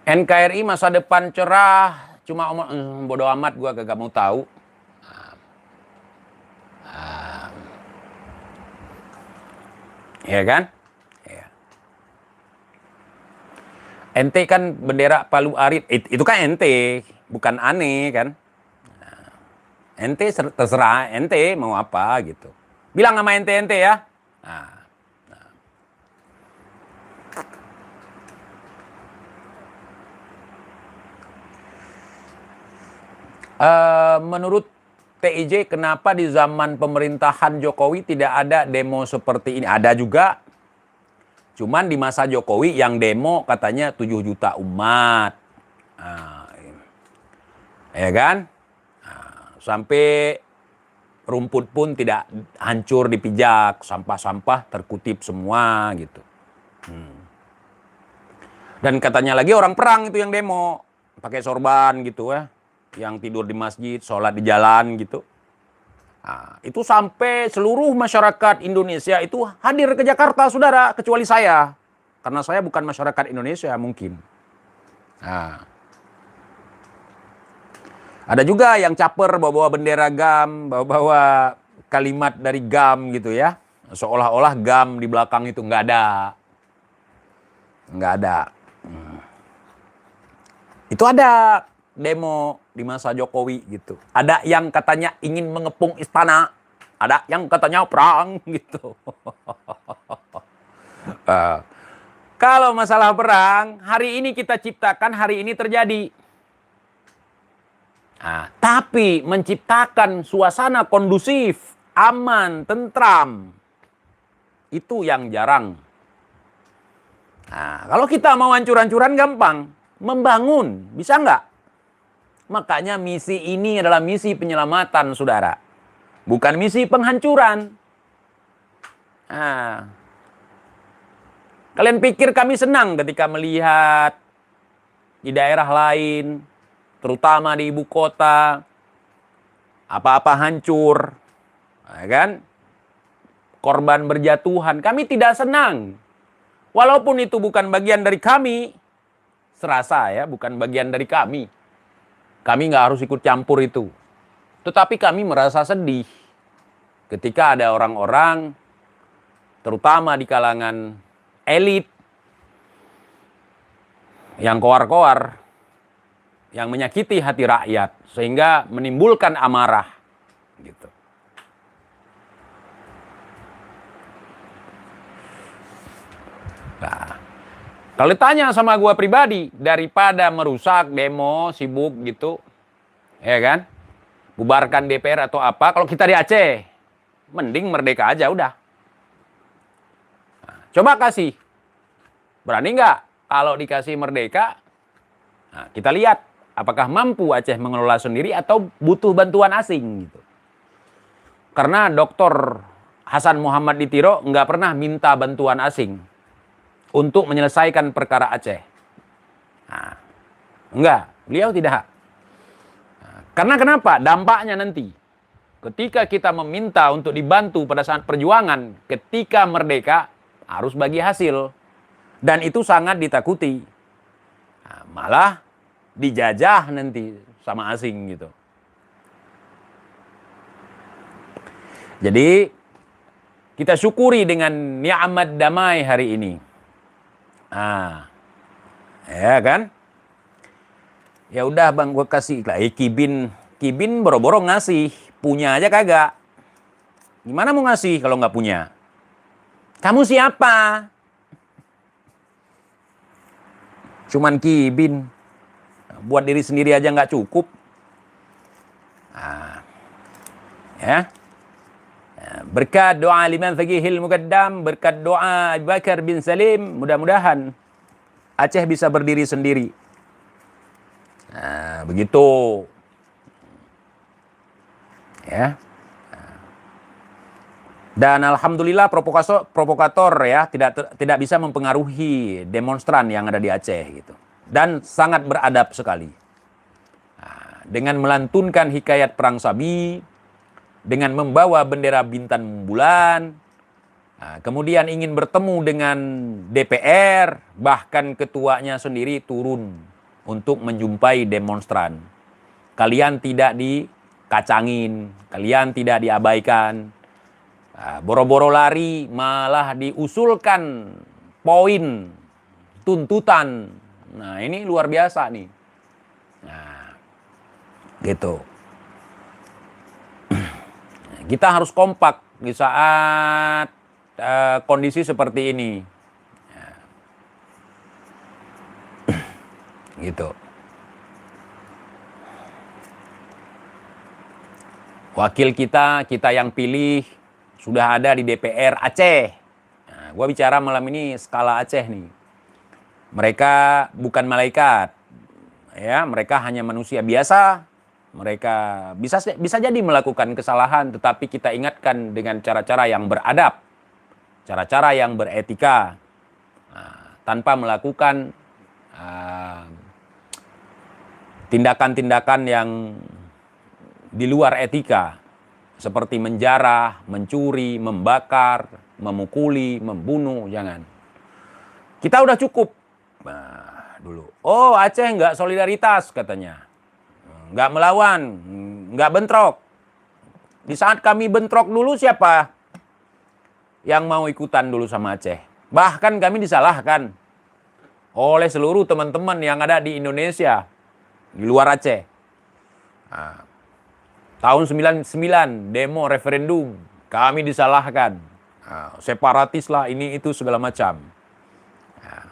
NKRI masa depan cerah, cuma bodo amat gua kagak mau tahu. Ya kan? Ya. Ente kan bendera Palu Arit, itu kan ente, bukan aneh kan? Nah, ente terserah ente mau apa gitu. Bilang sama ente ya. Menurut TIJ, kenapa di zaman pemerintahan Jokowi tidak ada demo seperti ini? Ada juga. Cuman di masa Jokowi yang demo katanya 7 juta umat. Nah, ya kan? Nah, sampai rumput pun tidak hancur dipijak. Sampah-sampah terkutip semua gitu. Dan katanya lagi orang perang itu yang demo. pakai sorban gitu ya, yang tidur di masjid, sholat di jalan gitu. Nah, itu sampai seluruh masyarakat Indonesia itu hadir ke Jakarta, saudara, kecuali saya. Karena saya bukan masyarakat Indonesia mungkin. Nah, ada juga yang caper bawa-bawa bendera GAM, bawa-bawa kalimat dari GAM gitu ya. Seolah-olah GAM di belakang itu nggak ada. Nggak ada. Itu ada demo di masa Jokowi gitu. Ada yang katanya ingin mengepung istana. Ada yang katanya perang gitu. Kalau masalah perang, hari ini kita ciptakan, hari ini terjadi. Nah, tapi menciptakan suasana kondusif, aman, tentram, itu yang jarang. Nah, kalau kita mau hancur-hancuran gampang, membangun, bisa nggak? Makanya misi ini adalah misi penyelamatan, saudara. Bukan misi penghancuran. Nah, kalian pikir kami senang ketika melihat di daerah lain, terutama di ibu kota, apa-apa hancur, ya kan? Korban berjatuhan. Kami tidak senang. Walaupun itu bukan bagian dari kami, serasa ya, bukan bagian dari kami. Kami nggak harus ikut campur itu. Tetapi kami merasa sedih ketika ada orang-orang, terutama di kalangan elit, yang koar-koar, yang menyakiti hati rakyat, sehingga menimbulkan amarah. Gitu. Nah, kalau ditanya sama gua pribadi, daripada merusak demo, sibuk gitu, ya kan? Bubarkan DPR atau apa, kalau kita di Aceh, mending merdeka aja udah. Nah, coba kasih. Berani nggak kalau dikasih merdeka? Nah, kita lihat apakah mampu Aceh mengelola sendiri atau butuh bantuan asing gitu. Karena Dr. Hasan Muhammad di Tiro nggak pernah minta bantuan asing untuk menyelesaikan perkara Aceh. Nah, enggak, beliau tidak. Nah, karena kenapa? Dampaknya nanti. Ketika kita meminta untuk dibantu pada saat perjuangan, ketika merdeka harus bagi hasil. Dan itu sangat ditakuti. Nah, malah dijajah nanti sama asing gitu. Jadi kita syukuri dengan ni'mat damai hari ini. Ah, ya kan? Ya udah bang, gue kasih lah. Kibin boro-boro ngasih, punya aja kagak. Gimana mau ngasih kalau nggak punya? Kamu siapa? Cuman Kibin, buat diri sendiri aja nggak cukup. Ah, ya. Berkat doa Imam Faqihil Muqaddam, berkat doa Abu Bakar bin Salim, mudah-mudahan Aceh bisa berdiri sendiri. Nah, begitu. Ya. Dan alhamdulillah provokator ya tidak bisa mempengaruhi demonstran yang ada di Aceh gitu. Dan sangat beradab sekali. Nah, dengan melantunkan hikayat perang Sabi, dengan membawa bendera bintang bulan, nah, kemudian ingin bertemu dengan DPR, bahkan ketuanya sendiri turun untuk menjumpai demonstran. Kalian tidak dikacangin, kalian tidak diabaikan. Nah, boro-boro lari malah diusulkan poin tuntutan. Nah, ini luar biasa nih. Nah, gitu. Kita harus kompak di saat kondisi seperti ini. Ya. Gitu. Wakil kita yang pilih sudah ada di DPR Aceh. Nah, gua bicara malam ini skala Aceh nih. Mereka bukan malaikat. Ya, mereka hanya manusia biasa. Mereka bisa jadi melakukan kesalahan, tetapi kita ingatkan dengan cara-cara yang beradab, cara-cara yang beretika, tanpa melakukan tindakan-tindakan yang di luar etika, seperti menjarah, mencuri, membakar, memukuli, membunuh, jangan. Kita udah cukup. Nah, dulu. Oh, Aceh nggak solidaritas katanya. Nggak melawan, nggak bentrok. Di saat kami bentrok dulu siapa yang mau ikutan dulu sama Aceh? Bahkan kami disalahkan oleh seluruh teman-teman yang ada di Indonesia, di luar Aceh. Nah, tahun 99, demo referendum, kami disalahkan. Nah, separatis lah, ini itu segala macam. Nah,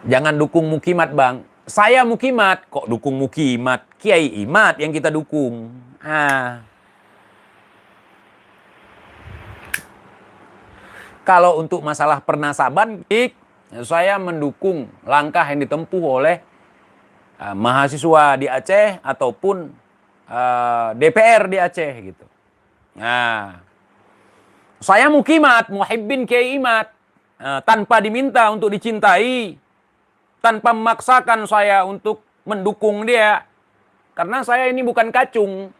jangan dukung Mukimat, Bang. Saya Mukimat, kok dukung Mukimat? Kiai Imad yang kita dukung. Kalau untuk masalah pernasaban, saya mendukung langkah yang ditempuh oleh mahasiswa di Aceh ataupun DPR di Aceh gitu. Nah, saya Mukimat, Muhibbin Kiai Imad, tanpa diminta untuk dicintai, tanpa memaksakan saya untuk mendukung dia, karena saya ini bukan kacung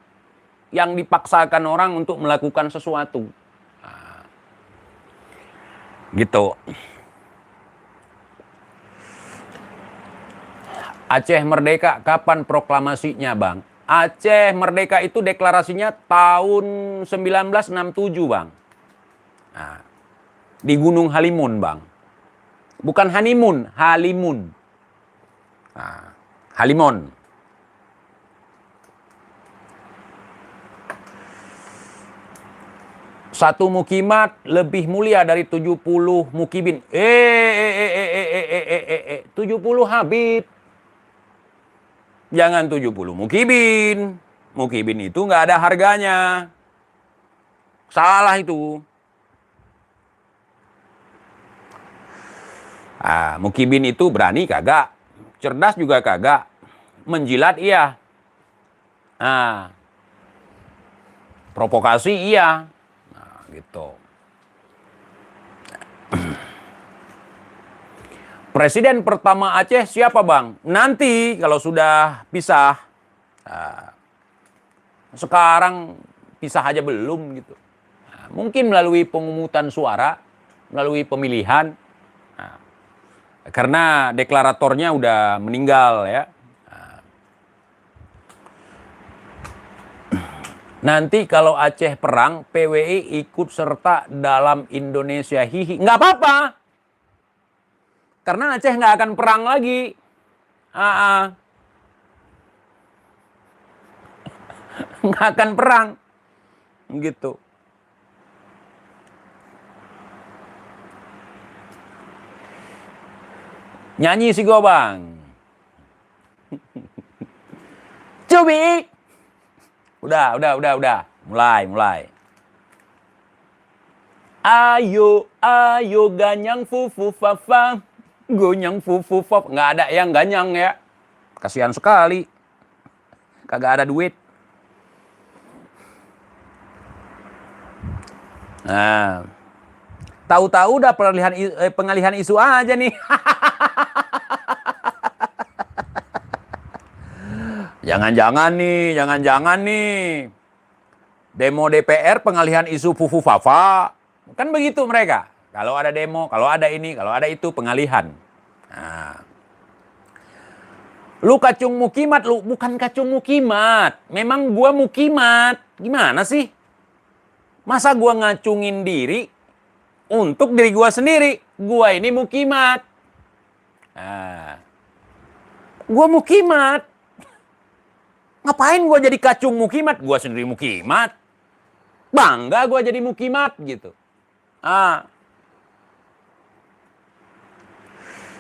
yang dipaksakan orang untuk melakukan sesuatu. Nah, gitu. Aceh merdeka kapan proklamasinya, Bang? Aceh merdeka itu deklarasinya tahun 1967, Bang. Nah, di Gunung Halimun, Bang. Bukan honeymoon, Halimun. Nah, Halimon. Satu Mukimat lebih mulia dari 70 Mukibin. 70 Habib. Jangan 70 Mukibin. Mukibin itu nggak ada harganya. Salah itu. Mukibin itu berani kagak. Cerdas juga kagak. Menjilat iya. Provokasi iya. Nah, gitu. Presiden pertama Aceh siapa, Bang? Nanti kalau sudah pisah. Sekarang pisah aja belum gitu. Mungkin melalui pemungutan suara, melalui pemilihan. Karena deklaratornya udah meninggal ya. Nanti kalau Aceh perang, PWI ikut serta dalam Indonesia hihi. Nggak apa-apa. Karena Aceh nggak akan perang lagi. Nggak akan perang. Gitu. Nyanyi si gua, Bang. Cubik. Udah. Mulai. Ayo ganyang fufu fafa. Gonyang fufu faf. Nggak ada yang ganyang ya. Kasihan sekali. Kagak ada duit. Nah, tahu-tahu udah pengalihan isu aja nih. Jangan-jangan nih. Demo DPR pengalihan isu fufu fafa. Kan begitu mereka. Kalau ada demo, kalau ada ini, kalau ada itu, pengalihan. Nah. Lu kacung Mukimat, lu bukan kacung Mukimat. Memang gua Mukimat. Gimana sih? Masa gua ngacungin diri untuk diri gua sendiri? Gua ini Mukimat. Nah. Gua Mukimat. Ngapain gua jadi kacung Mukimat? Gua sendiri Mukimat. Bangga gua jadi Mukimat gitu.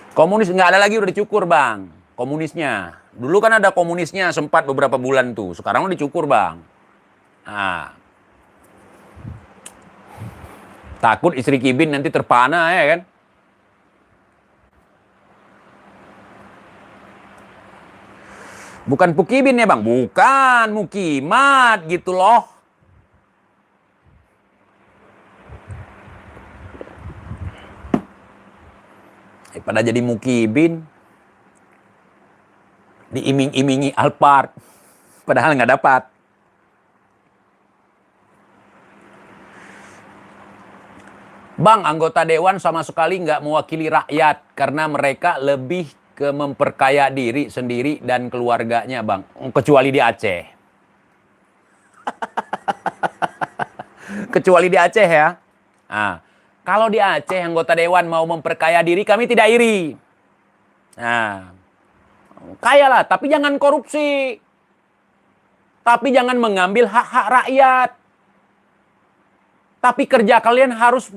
Komunis nggak ada lagi, udah dicukur, Bang. Komunisnya. Dulu kan ada komunisnya sempat beberapa bulan tuh. Sekarang udah dicukur, Bang. Takut istri Kibin nanti terpana ya kan. Bukan Pukibin ya, Bang. Bukan, Mukimat gitu loh. Pada jadi Mukibin. diiming-imingi Alphard, padahal nggak dapat. Bang, anggota dewan sama sekali nggak mewakili rakyat karena mereka lebih ke memperkaya diri sendiri dan keluarganya, Bang. Kecuali di Aceh. Kecuali di Aceh ya. Nah, kalau di Aceh anggota dewan mau memperkaya diri, kami tidak iri. Nah, kaya lah, tapi jangan korupsi. Tapi jangan mengambil hak-hak rakyat. Tapi kerja kalian harus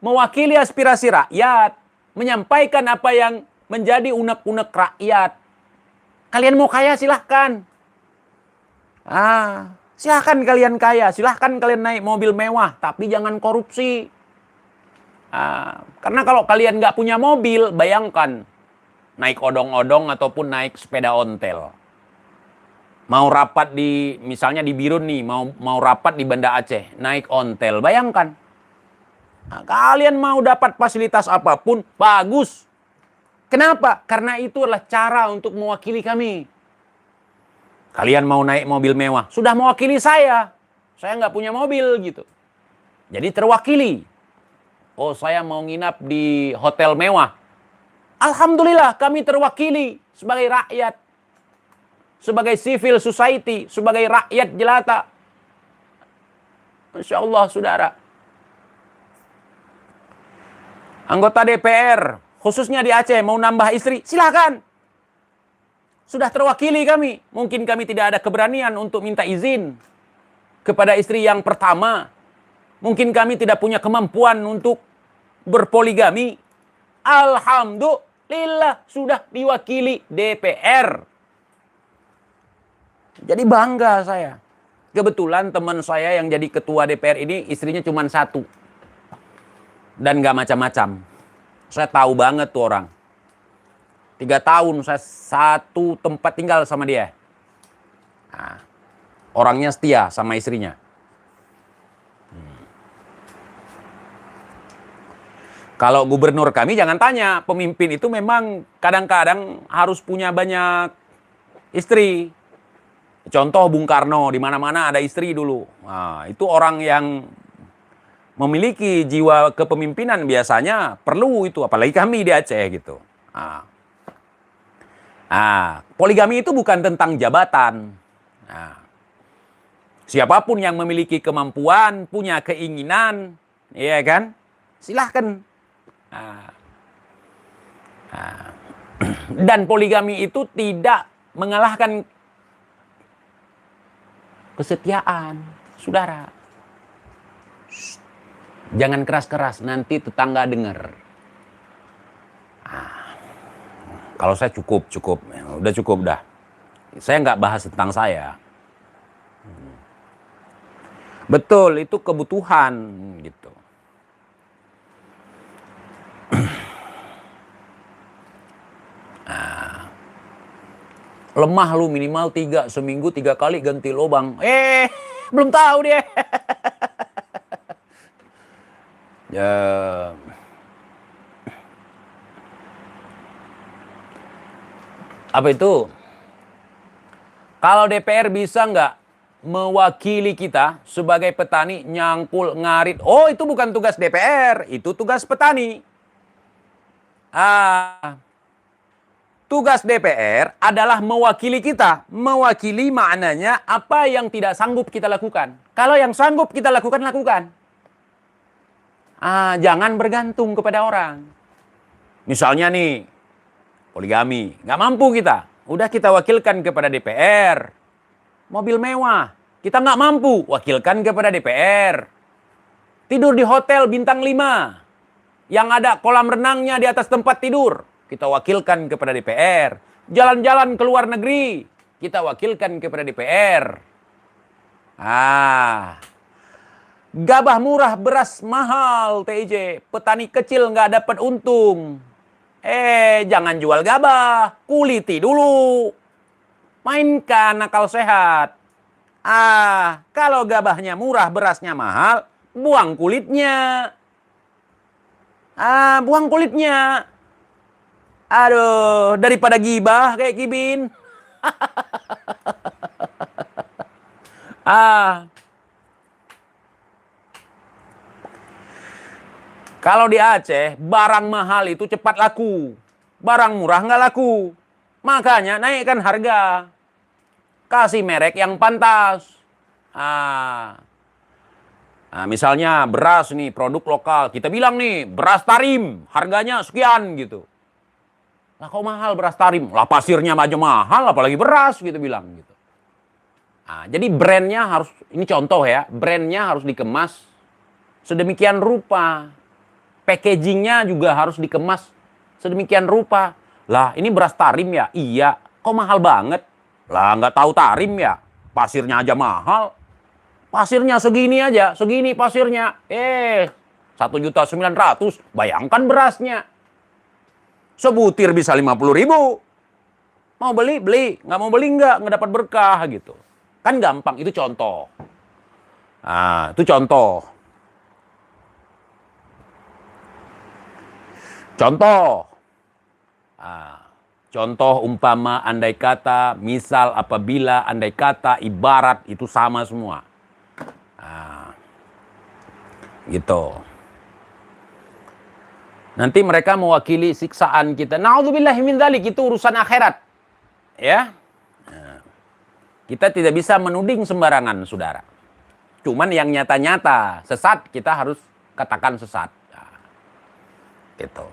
mewakili aspirasi rakyat, menyampaikan apa yang menjadi unek-unek rakyat. Kalian mau kaya silahkan. Silahkan kalian kaya, silahkan kalian naik mobil mewah, tapi jangan korupsi. Karena kalau kalian nggak punya mobil, bayangkan naik odong-odong ataupun naik sepeda ontel. Mau rapat di, misalnya di Birun nih, mau rapat di Banda Aceh, naik ontel, bayangkan. Nah, kalian mau dapat fasilitas apapun, bagus. Kenapa? Karena itu adalah cara untuk mewakili kami. Kalian mau naik mobil mewah, sudah mewakili saya. Saya nggak punya mobil gitu. Jadi terwakili. Oh, saya mau nginap di hotel mewah. Alhamdulillah kami terwakili sebagai rakyat. Sebagai civil society, sebagai rakyat jelata. Masya Allah, saudara. Anggota DPR, khususnya di Aceh, mau nambah istri, silakan. Sudah terwakili kami. Mungkin kami tidak ada keberanian untuk minta izin kepada istri yang pertama. Mungkin kami tidak punya kemampuan untuk berpoligami. Alhamdulillah, sudah diwakili DPR. Jadi bangga saya. Kebetulan teman saya yang jadi ketua DPR ini istrinya cuma satu. Dan gak macam-macam. Saya tahu banget tuh orang. 3 tahun saya satu tempat tinggal sama dia. Nah, orangnya setia sama istrinya. Kalau gubernur kami jangan tanya. Pemimpin itu memang kadang-kadang harus punya banyak istri. Contoh Bung Karno, di mana-mana ada istri dulu. Nah, itu orang yang memiliki jiwa kepemimpinan biasanya perlu itu, apalagi kami di Aceh gitu. Poligami itu bukan tentang jabatan. Siapapun yang memiliki kemampuan, punya keinginan, ya kan, silahkan. Dan poligami itu tidak mengalahkan kesetiaan, saudara. Jangan keras-keras, nanti tetangga dengar. Kalau saya cukup. Udah cukup dah. Saya nggak bahas tentang saya. Betul, itu kebutuhan gitu. Lemah lu minimal 3 seminggu 3 kali ganti lubang. Belum tahu dia. Apa itu? Kalau DPR bisa nggak mewakili kita sebagai petani nyangkul ngarit? Oh, itu bukan tugas DPR, itu tugas petani. Tugas DPR adalah mewakili kita. Mewakili maknanya apa yang tidak sanggup kita lakukan. Kalau yang sanggup kita lakukan, lakukan. Jangan bergantung kepada orang. Misalnya nih, poligami. Nggak mampu kita. Udah kita wakilkan kepada DPR. Mobil mewah. Kita nggak mampu. Wakilkan kepada DPR. Tidur di hotel bintang 5. Yang ada kolam renangnya di atas tempat tidur. Kita wakilkan kepada DPR. Jalan-jalan ke luar negeri. Kita wakilkan kepada DPR. Gabah murah, beras mahal, TJ. Petani kecil nggak dapat untung. Jangan jual gabah. Kuliti dulu. Mainkan akal sehat. Kalau gabahnya murah, berasnya mahal, buang kulitnya. Buang kulitnya. Aduh, daripada gibah kayak Kibin. Ah, kalau di Aceh, barang mahal itu cepat laku. Barang murah nggak laku. Makanya naikkan harga. Kasih merek yang pantas. Ah, nah, misalnya beras nih, produk lokal. Kita bilang nih, beras Tarim, harganya sekian gitu. Lah kok mahal beras Tarim? Lah pasirnya aja mahal, apalagi beras gitu bilang gitu. Nah, jadi brandnya harus, ini contoh ya, brandnya harus dikemas sedemikian rupa. Packagingnya juga harus dikemas sedemikian rupa. Lah ini beras Tarim ya? Iya. Kok mahal banget? Lah nggak tahu Tarim ya? Pasirnya aja mahal. Pasirnya segini aja, segini pasirnya. 1.900.000. Bayangkan berasnya. Sebutir bisa 50.000. Mau beli, beli. Nggak mau beli, nggak dapat berkah gitu. Kan gampang, itu contoh. Nah, itu contoh. Contoh. Nah, contoh umpama andai kata, misal apabila andai kata ibarat itu sama semua. Nah, gitu. Nanti mereka mewakili siksaan kita. Na'udzubillahi min dzalik, itu urusan akhirat. Ya. Nah, kita tidak bisa menuding sembarangan, saudara. Cuman yang nyata-nyata sesat, kita harus katakan sesat. Nah, gitu.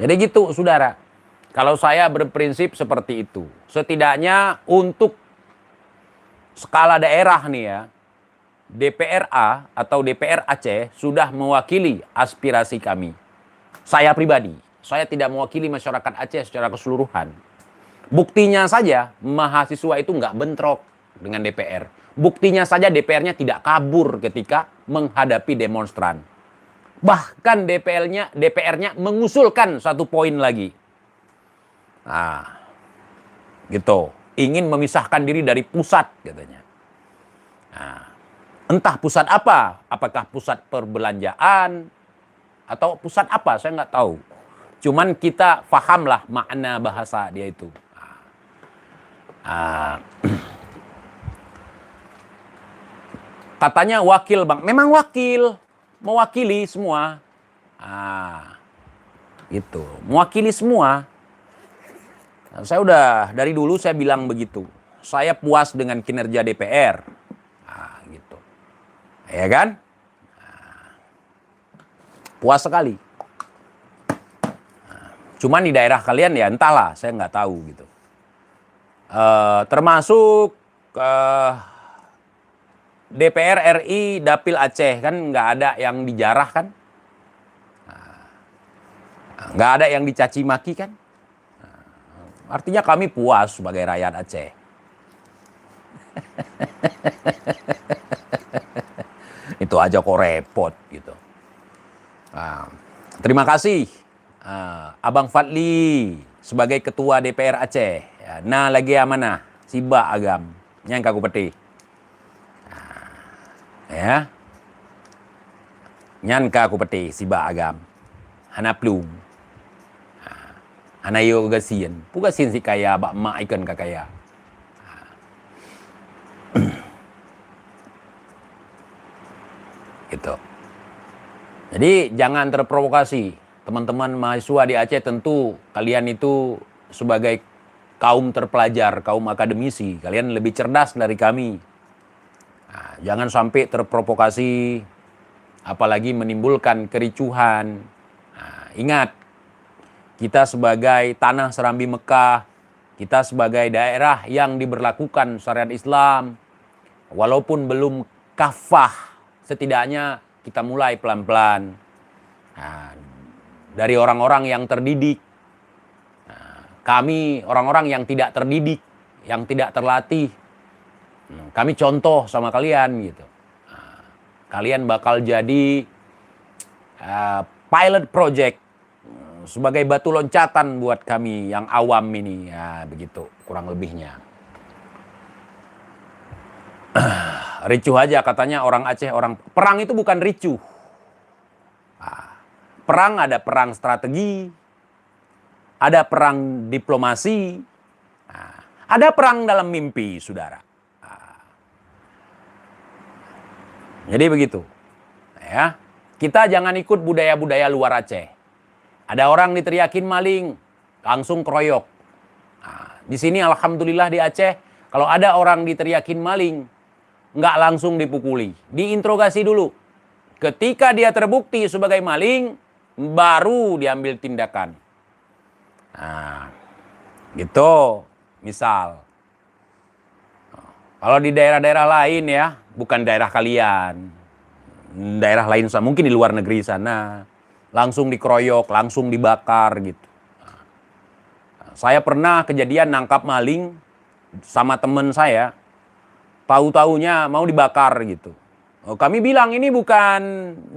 Jadi gitu, saudara. Kalau saya berprinsip seperti itu. Setidaknya untuk skala daerah nih ya, DPRA atau DPR Aceh sudah mewakili aspirasi kami. Saya pribadi, saya tidak mewakili masyarakat Aceh secara keseluruhan. Buktinya saja mahasiswa itu nggak bentrok dengan DPR. Buktinya saja DPR-nya tidak kabur ketika menghadapi demonstran. Bahkan DPR-nya mengusulkan satu poin lagi. Nah, gitu. Ingin memisahkan diri dari pusat katanya. Nah, entah pusat apa. Apakah pusat perbelanjaan atau pusat apa, saya nggak tahu. Cuman kita fahamlah makna bahasa dia itu. Katanya wakil bang, memang wakil. Mewakili semua. Gitu. Mewakili semua. Nah, saya udah dari dulu saya bilang begitu. Saya puas dengan kinerja DPR. Gitu. Ya kan? Puas sekali. Cuman di daerah kalian ya entahlah, saya nggak tahu gitu. Termasuk DPR RI Dapil Aceh kan nggak ada yang dijarah kan, nggak ada yang dicaci maki kan, artinya kami puas sebagai rakyat Aceh. Itu aja kok repot gitu. Terima kasih Abang Fadli sebagai ketua DPR Aceh. Nah lagi amanah Siba Agam yang kaku peti. Ya, nyan ka aku peti Siba Agam, hana plum, hana yo gasian, pugasin si kaya bak mak ikan kakaya. Gitu. Jadi jangan terprovokasi, teman-teman mahasiswa di Aceh. Tentu kalian itu sebagai kaum terpelajar, kaum akademisi, kalian lebih cerdas dari kami. Nah, jangan sampai terprovokasi, apalagi menimbulkan kericuhan. Nah, ingat, kita sebagai tanah serambi Mekah, kita sebagai daerah yang diberlakukan syariat Islam, walaupun belum kafah, setidaknya kita mulai pelan-pelan. Nah, dari orang-orang yang terdidik. Nah, kami orang-orang yang tidak terdidik, yang tidak terlatih. Kami contoh sama kalian gitu. Nah, kalian bakal jadi pilot project sebagai batu loncatan buat kami yang awam ini. Ya begitu kurang lebihnya. Ricuh aja katanya orang Aceh, orang perang itu bukan ricuh. Perang ada perang strategi, ada perang diplomasi, ada perang dalam mimpi, saudara. Jadi begitu. Ya, kita jangan ikut budaya-budaya luar Aceh. Ada orang diteriakin maling, langsung keroyok. Di sini alhamdulillah di Aceh, kalau ada orang diteriakin maling, nggak langsung dipukuli. Diinterogasi dulu. Ketika dia terbukti sebagai maling, baru diambil tindakan. Nah, gitu. Misal. Kalau di daerah-daerah lain ya, bukan daerah kalian. Daerah lain, mungkin di luar negeri sana. Langsung dikeroyok, langsung dibakar gitu. Saya pernah kejadian nangkap maling sama temen saya. Tahu-taunya mau dibakar gitu. Kami bilang ini bukan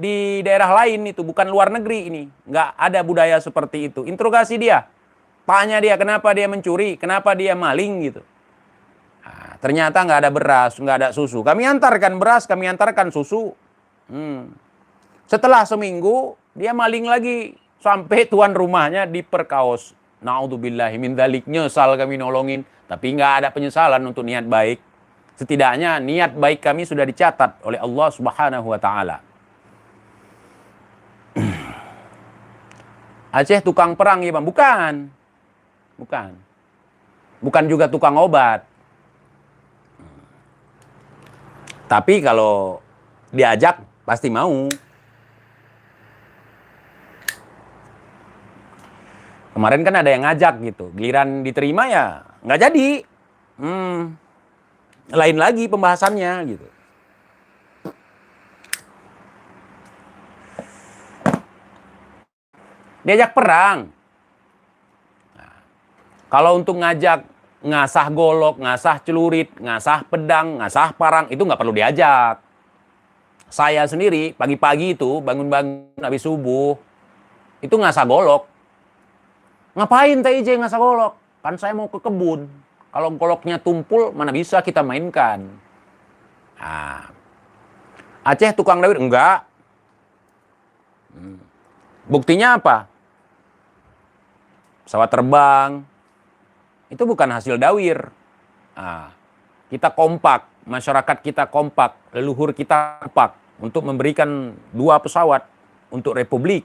di daerah lain itu, bukan luar negeri ini. Nggak ada budaya seperti itu. Interogasi dia. Tanya dia kenapa dia mencuri, kenapa dia maling gitu. Nah, ternyata nggak ada beras, nggak ada susu. Kami antarkan beras, kami antarkan susu. Setelah seminggu, dia maling lagi. Sampai tuan rumahnya diperkaos. Na'udzubillahi min dzalik, nyesal kami nolongin. Tapi nggak ada penyesalan untuk niat baik. Setidaknya niat baik kami sudah dicatat oleh Allah Subhanahu wa Ta'ala. Aceh tukang perang ya Bang? Bukan. Bukan. Bukan juga tukang obat. Tapi kalau diajak pasti mau. Kemarin kan ada yang ngajak gitu. Giliran diterima ya nggak jadi. Lain lagi pembahasannya gitu. Diajak perang. Nah, kalau untuk ngajak ngasah golok, ngasah celurit, ngasah pedang, ngasah parang, itu nggak perlu diajak. Saya sendiri pagi-pagi itu bangun-bangun habis subuh, itu ngasah golok. Ngapain TIJ ngasah golok? Kan saya mau ke kebun. Kalau goloknya tumpul, mana bisa kita mainkan. Nah, Aceh tukang dawir? Enggak. Buktinya apa? Pesawat terbang. Itu bukan hasil dawir. Nah, kita kompak, masyarakat kita kompak, leluhur kita kompak untuk memberikan 2 pesawat untuk Republik.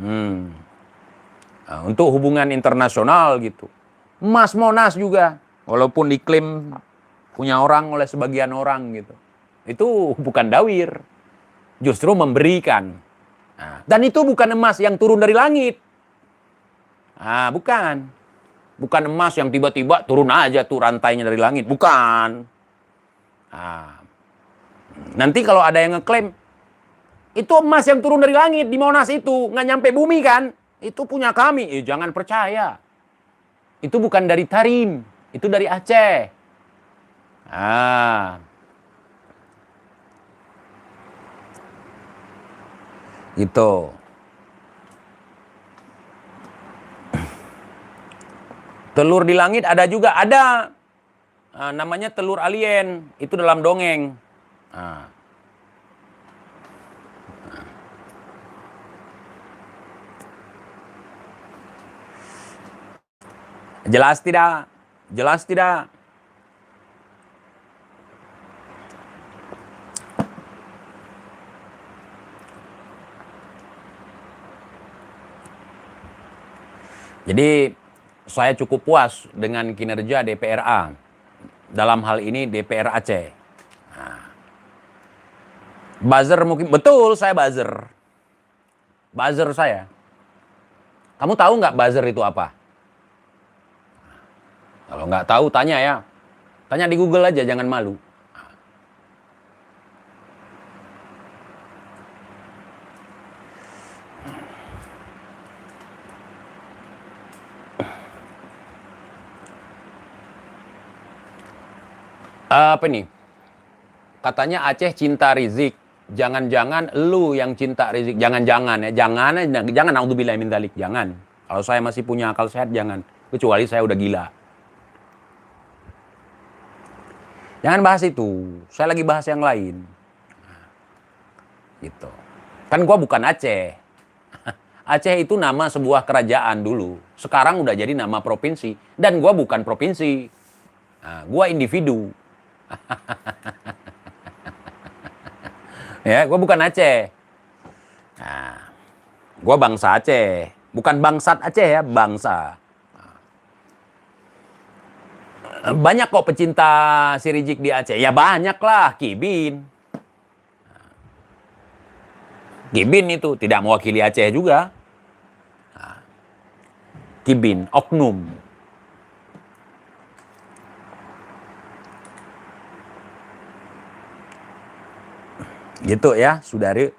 Nah, untuk hubungan internasional gitu. Emas Monas juga, walaupun diklaim punya orang oleh sebagian orang gitu. Itu bukan dawir, justru memberikan. Nah, dan itu bukan emas yang turun dari langit. Nah, bukan. Bukan emas yang tiba-tiba turun aja tuh rantainya dari langit. Bukan. Nah, nanti kalau ada yang ngeklaim, itu emas yang turun dari langit di Monas itu, nggak nyampe bumi kan? Itu punya kami. Jangan percaya. Itu bukan dari Tarim, itu dari Aceh. Gitu. Telur di langit ada juga, ada. Namanya telur alien, itu dalam dongeng. Jelas tidak? Jelas tidak? Jadi saya cukup puas dengan kinerja DPRA. Dalam hal ini DPR Aceh. Buzzer mungkin, betul saya buzzer. Buzzer saya. Kamu tahu nggak buzzer itu apa? Kalau nggak tahu tanya ya. Tanya di Google aja, jangan malu. Apa nih? Katanya Aceh cinta Rizik. Jangan-jangan lu yang cinta Rizik. Jangan-jangan ya. Jangan naudzubillah min dzalik. Jangan. Kalau saya masih punya akal sehat, jangan. Kecuali saya udah gila. Jangan bahas itu. Saya lagi bahas yang lain. Gitu. Kan gua bukan Aceh. Aceh itu nama sebuah kerajaan dulu. Sekarang udah jadi nama provinsi. Dan gua bukan provinsi. Nah, gua individu. Ya, gua bukan Aceh. Nah, gua bangsa Aceh. Bukan bangsat Aceh ya, bangsa. Banyak kok pecinta si Rizik di Aceh. Ya banyak lah, Kibin. Kibin itu tidak mewakili Aceh juga. Kibin, oknum. Gitu ya, saudari.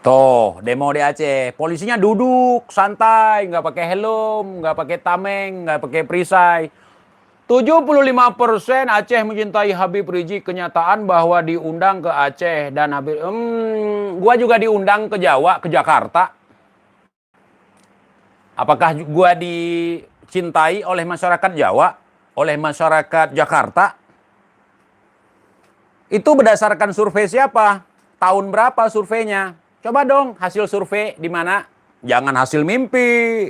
Tuh, demo di Aceh. Polisinya duduk, santai, nggak pakai helm, nggak pakai tameng, nggak pakai perisai. 75% Aceh mencintai Habib Rizik. Kenyataan bahwa diundang ke Aceh dan Habib... gua juga diundang ke Jawa, ke Jakarta. Apakah gua dicintai oleh masyarakat Jawa? Oleh masyarakat Jakarta? Itu berdasarkan survei siapa? Tahun berapa surveinya? Coba dong hasil survei di mana? Jangan hasil mimpi.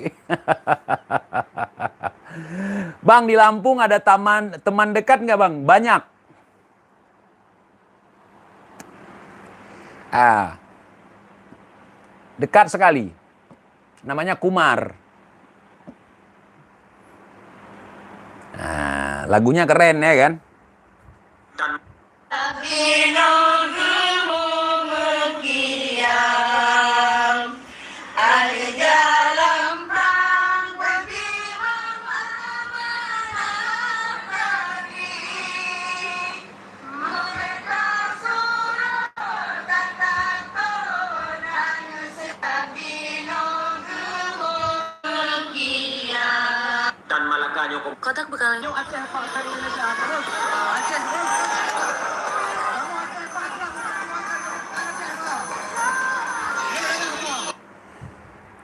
Bang, di Lampung ada teman dekat nggak bang? Banyak. Dekat sekali. Namanya Kumar. Lagunya keren ya kan? Kotak bekalnya.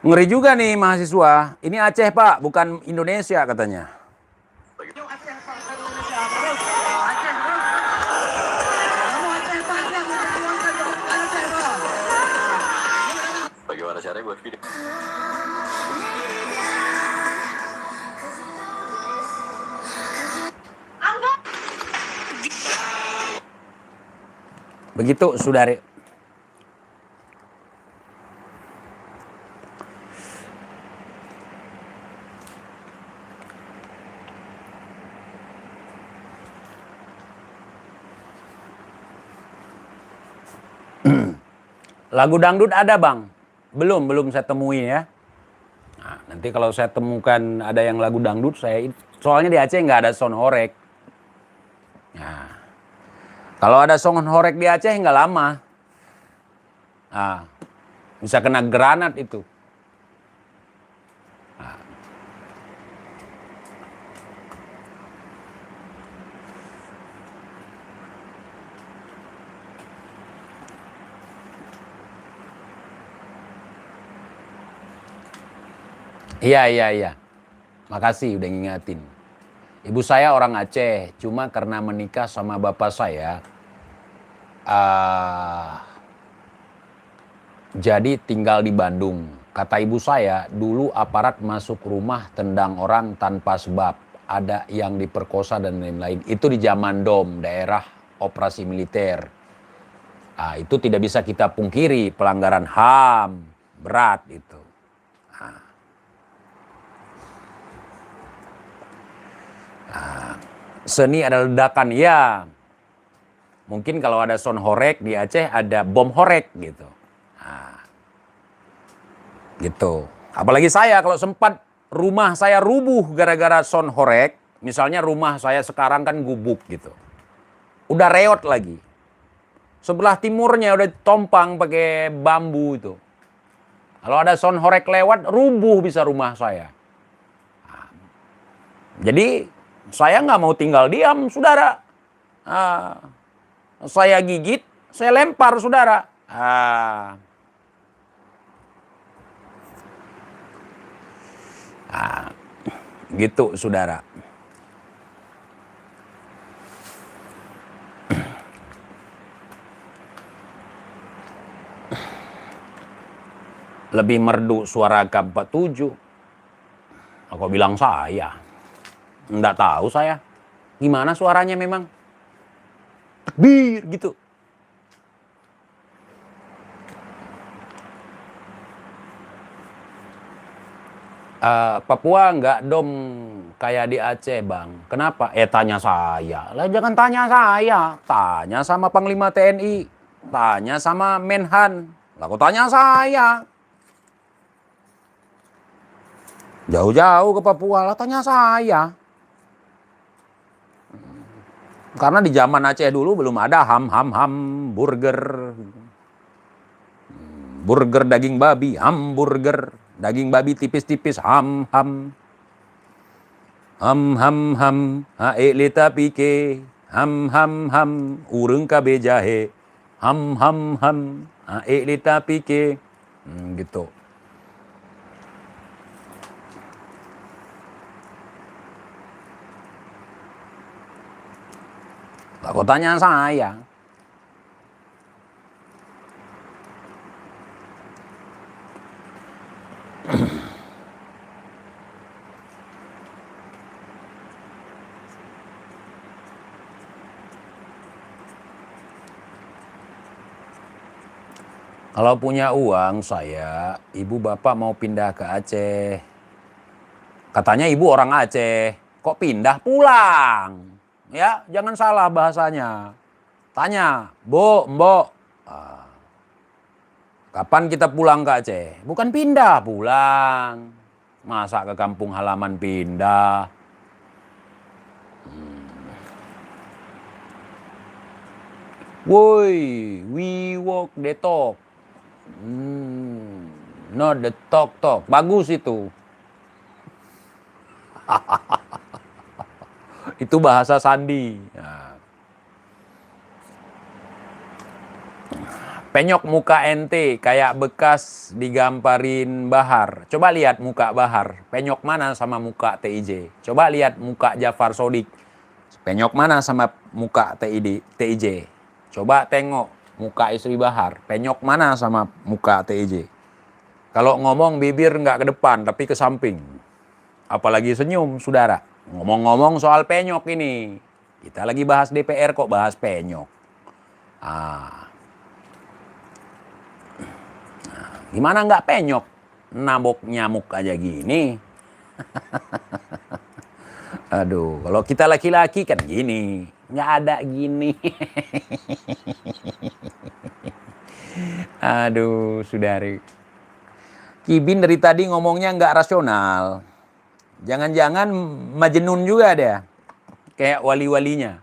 Ngeri juga nih mahasiswa. Ini Aceh pak, bukan Indonesia katanya. Bagaimana caranya buat video? Begitu, saudari. Lagu dangdut ada bang? Belum saya temuin ya. Nah, nanti kalau saya temukan ada yang lagu dangdut, soalnya di Aceh nggak ada sound horeg. Nah, kalau ada sound horeg di Aceh nggak lama. Nah, bisa kena granat itu. Nah. Iya. Makasih udah ngingatin. Ibu saya orang Aceh, cuma karena menikah sama bapak saya, jadi tinggal di Bandung. Kata ibu saya, dulu aparat masuk rumah tendang orang tanpa sebab. Ada yang diperkosa dan lain-lain. Itu di zaman DOM, daerah operasi militer. Itu tidak bisa kita pungkiri, pelanggaran HAM, berat itu. Seni adalah ledakan, ya. Mungkin kalau ada sound horeg di Aceh ada bom horeg gitu. Nah, gitu. Apalagi saya kalau sempat rumah saya rubuh gara-gara sound horeg. Misalnya rumah saya sekarang kan gubuk gitu. Udah reot lagi. Sebelah timurnya udah tompang pakai bambu itu. Kalau ada sound horeg lewat, rubuh bisa rumah saya. Nah, jadi saya nggak mau tinggal diam, saudara. Nah, saya gigit, saya lempar, saudara. Gitu, saudara. Lebih merdu suara K47. Aku bilang saya. Nggak tahu saya. Gimana suaranya memang. Takbir gitu. Papua nggak dom kayak di Aceh, Bang. Kenapa? Tanya saya. Lah jangan tanya saya. Tanya sama Panglima TNI. Tanya sama Menhan. Lah kok tanya saya. Jauh-jauh ke Papua lah tanya saya. Karena di zaman Aceh dulu belum ada ham burger. Burger daging babi, hamburger. Daging babi tipis-tipis, ham. Ham, leta pike. Ham, ureng kabe jahe. Ham, leta pike. Gitu. Kok tanya saya? Kalau punya uang saya, ibu bapak mau pindah ke Aceh. Katanya ibu orang Aceh, kok pindah pulang? Ya, jangan salah bahasanya. Tanya, Bu, Mbok, kapan kita pulang ke Aceh? Bukan pindah, pulang. Masa ke kampung halaman pindah? Woi, we walk the talk. Not the talk. Bagus itu. Itu bahasa sandi. Nah. Penyok muka ente kayak bekas digamparin Bahar. Coba lihat muka Bahar. Penyok mana sama muka TIJ? Coba lihat muka Jafar Sodik. Penyok mana sama muka TIJ? Coba tengok muka istri Bahar. Penyok mana sama muka TIJ? Kalau ngomong bibir nggak ke depan tapi ke samping. Apalagi senyum, saudara. Ngomong-ngomong soal penyok ini. Kita lagi bahas DPR kok bahas penyok. Gimana nggak penyok? Nabok nyamuk aja gini. Aduh, kalau kita laki-laki kan gini. Nggak ada gini. Aduh, saudari. Kibin dari tadi ngomongnya nggak rasional. Jangan-jangan Majnun juga dia. Kayak wali-walinya.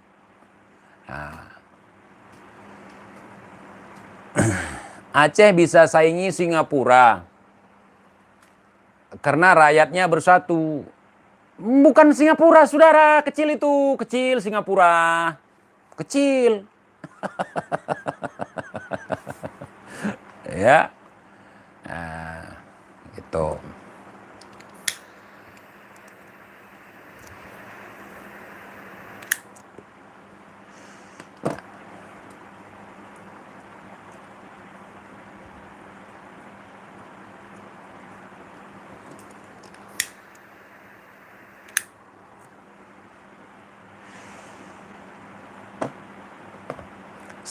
Aceh bisa saingi Singapura. Karena rakyatnya bersatu. Bukan Singapura, saudara. Kecil itu. Kecil Singapura. Kecil. Ya. Nah, gitu.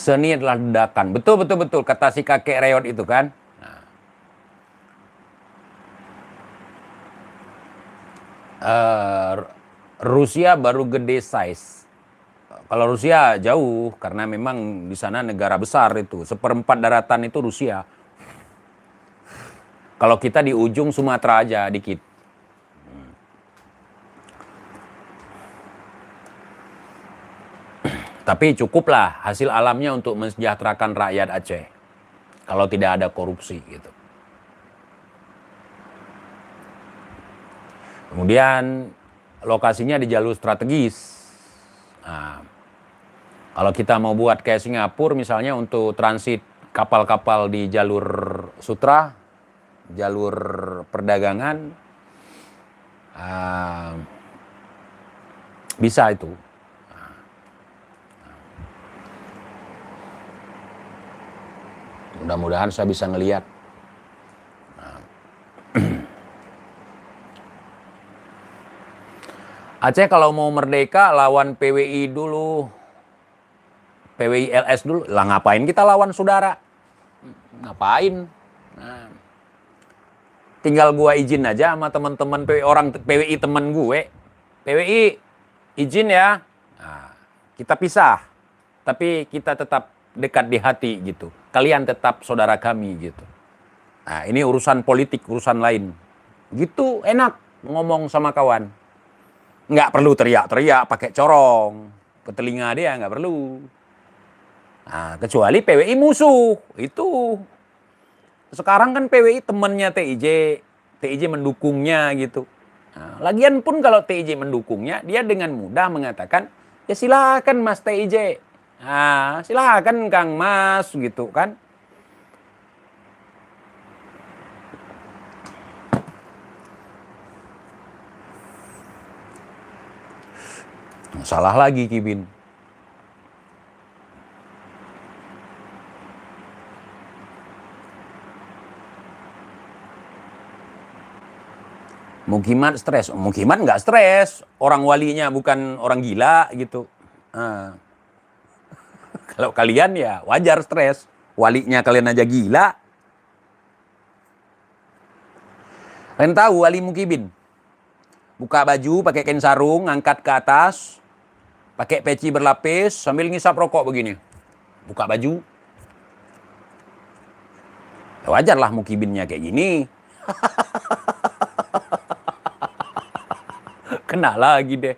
Seni adalah ledakan. Betul. Kata si kakek reot itu kan. Rusia baru gede size. Kalau Rusia jauh, karena memang di sana negara besar itu. 1/4 daratan itu Rusia. Kalau kita di ujung Sumatera aja dikit. Tapi cukuplah hasil alamnya untuk mensejahterakan rakyat Aceh. Kalau tidak ada korupsi gitu. Kemudian lokasinya di jalur strategis. Nah, kalau kita mau buat kayak Singapura misalnya untuk transit kapal-kapal di jalur sutra, jalur perdagangan, bisa itu. Mudah-mudahan saya bisa ngelihat. Aceh kalau mau merdeka lawan PWI dulu. PWI LS dulu. Lah ngapain kita lawan saudara? Ngapain? Nah, tinggal gua izin aja sama teman-teman PWI, orang PWI teman gue. PWI izin ya. Nah, kita pisah. Tapi kita tetap dekat di hati gitu. Kalian tetap saudara kami gitu. Nah, ini urusan politik, urusan lain. Gitu enak ngomong sama kawan. Nggak perlu teriak-teriak pakai corong. Ke telinga dia nggak perlu. Nah, kecuali PWI musuh. Itu. Sekarang kan PWI temannya TIJ. TIJ mendukungnya gitu. Nah, lagian pun kalau TIJ mendukungnya, dia dengan mudah mengatakan, ya silakan Mas TIJ. Nah, silakan Kang Mas gitu kan. Salah lagi Kibin. Mukimat stres. Mukimat nggak stres. Orang walinya bukan orang gila gitu. Nah. Kalau kalian ya wajar stres. Walinya kalian aja gila. Kalian tahu wali Mukibin? Buka baju, pakai kain sarung, angkat ke atas. Pakai peci berlapis, sambil ngisap rokok begini. Buka baju. Ya wajar lah Mukibinnya kayak gini. Kena lagi deh.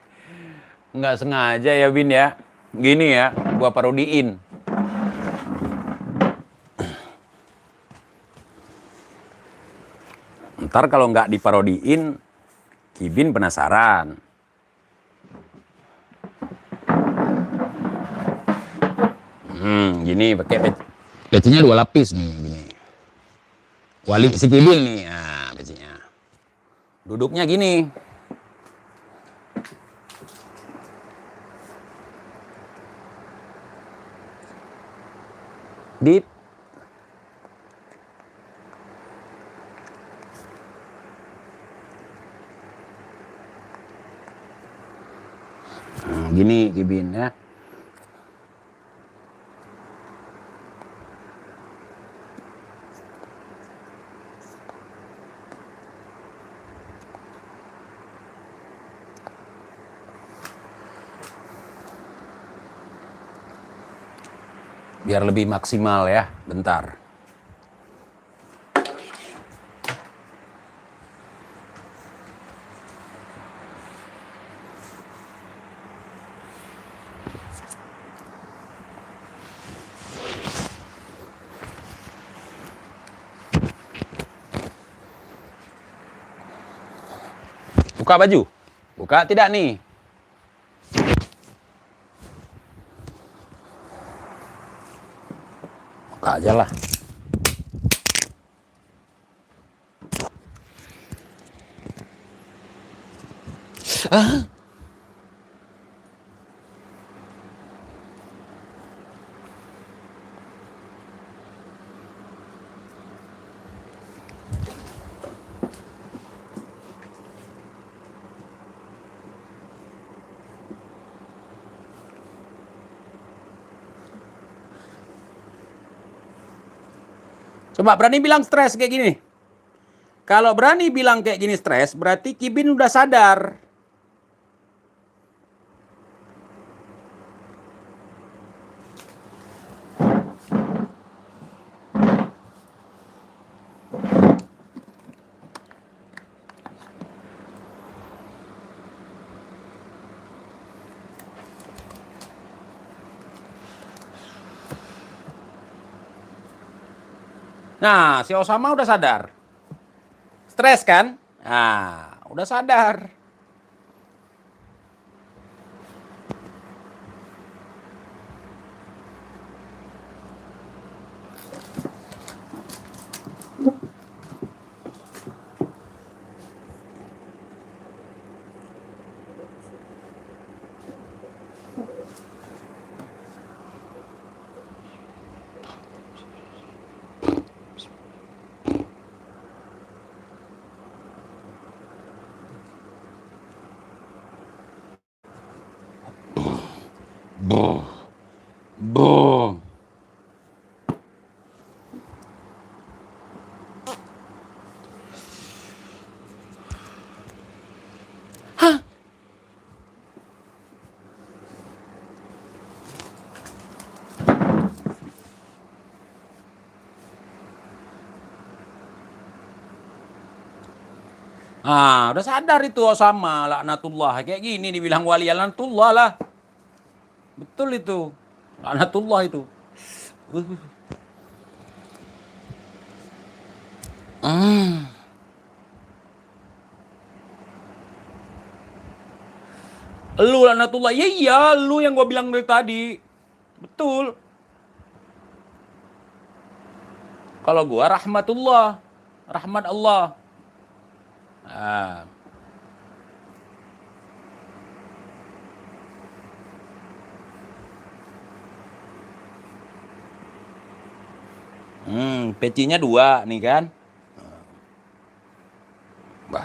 Nggak sengaja ya Bin ya. Gini ya, gua parodiin. Ntar kalau nggak diparodiin, Kibin penasaran. Gini pakai pecinya 2 lapis nih, gini. Wali si Kibin nih, nah pecinya. Duduknya gini. Dit. Gini Kibin ya. Biar lebih maksimal ya, bentar. Buka baju? Buka tidak nih? Buka aja lah. Coba berani bilang stres kayak gini. Kalau berani bilang kayak gini stres, berarti Kibin udah sadar. Nah, si Osama udah sadar. Stres kan? Nah, udah sadar. Boh. Boh. Ah, udah sadar itu Osama, laknatullah. Kayak gini dibilang wali laknatullah lah. Betul itu. Laknatullah itu. Hmm. Lu laknatullah. Ya iya, lu yang gua bilang dari tadi. Betul. Kalau gua rahmatullah. Rahmat Allah. Ah. Pecinya 2 nih kan.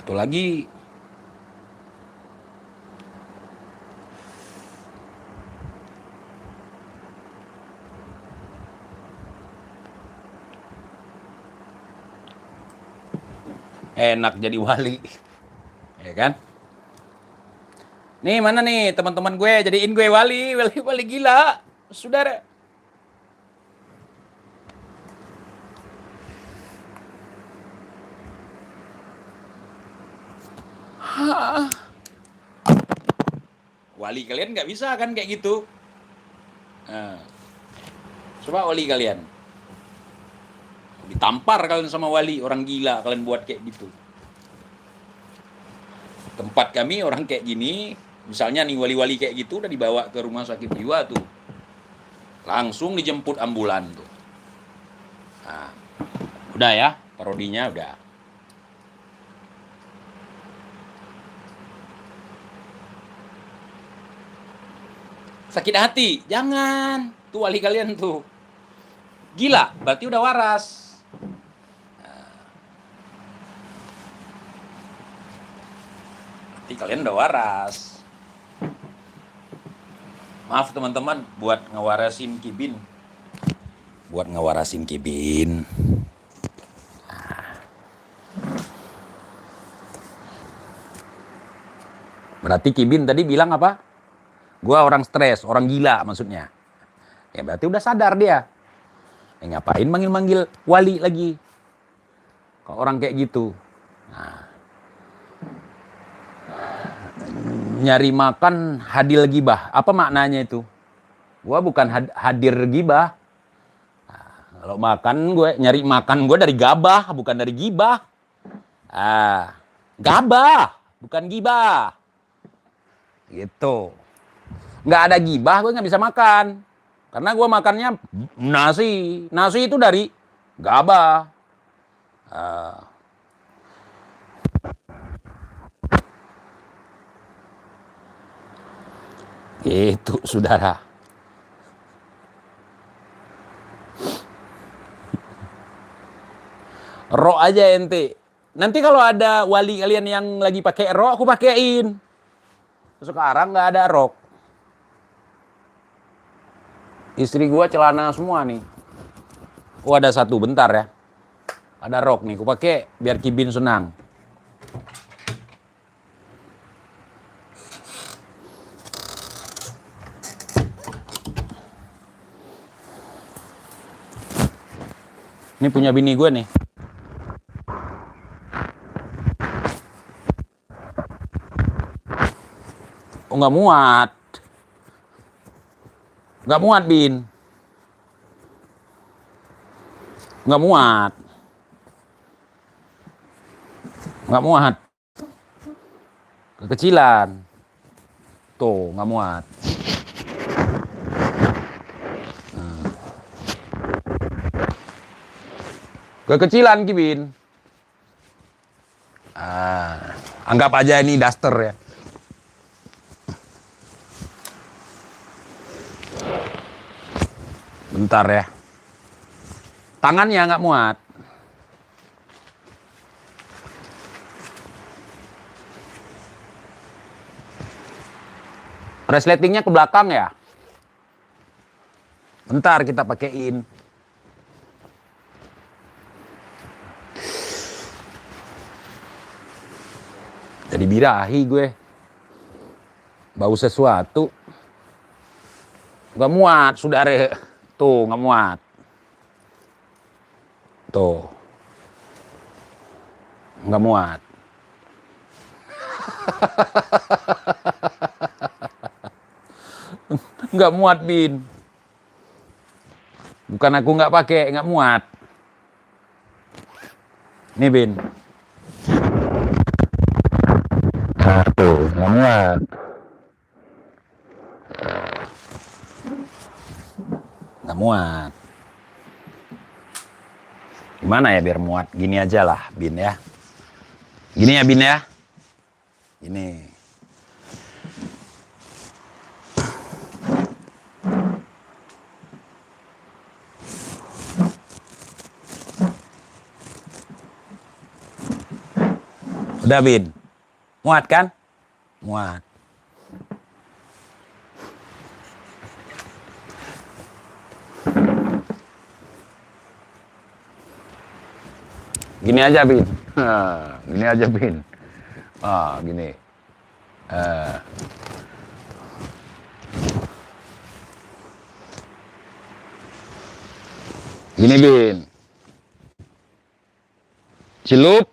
Tuh lagi. Enak jadi wali. Ya kan? Nih mana nih teman-teman gue jadiin gue wali gila. Saudara. Wali kalian nggak bisa kan kayak gitu. Nah, coba wali kalian. Ditampar kalian sama wali, orang gila kalian buat kayak gitu. Tempat kami orang kayak gini, misalnya nih wali-wali kayak gitu udah dibawa ke rumah sakit jiwa tuh. Langsung dijemput ambulan tuh. Nah, udah ya, parodinya udah. Sakit hati, jangan. Tuh wali kalian tuh. Gila, berarti udah waras. Berarti kalian udah waras. Maaf teman-teman, buat ngewarasin Kibin. Berarti Kibin tadi bilang apa? Gua orang stres, orang gila maksudnya. Ya berarti udah sadar dia. Ya, ngapain manggil-manggil wali lagi? Kalau orang kayak gitu. Nah. Nyari makan hadir gibah. Apa maknanya itu? Gua bukan hadir gibah. Nah, kalau makan gue nyari makan gue dari gabah, bukan dari gibah. Gabah, bukan gibah. Gitu. Nggak ada gibah, gue nggak bisa makan. Karena gue makannya nasi. Nasi itu dari gabah. Itu, saudara. Rok aja ente. Nanti kalau ada wali kalian yang lagi pakai rok, aku pakein. Sekarang nggak ada rok. Istri gua celana semua nih. Oh ada satu, bentar ya. Ada rok nih, aku pakai biar Kibin senang. Ini punya bini gue nih. Oh nggak muat. Nggak muat, Bin. Nggak muat. Nggak muat. Kekecilan. Tuh, nggak muat. Kekecilan, Kibin. Anggap aja ini daster ya. Bentar ya. Tangannya nggak muat. Resletingnya ke belakang ya. Bentar kita pakein. Jadi birahi gue. Bau sesuatu. Gak muat, saudara. Tuh, gak muat. Tuh. Gak muat. Gak muat, Bin. Bukan aku gak pakai, gak muat. Nih, Bin. Tuh, gak muat. Gak muat. Gimana ya biar muat? Gini aja lah, Bin ya. Gini ya, Bin ya. Gini. Udah, Bin. Muat kan? Muat. Gini aja, Bin. Gini aja, Bin. Gini. Gini, Bin. Cilup.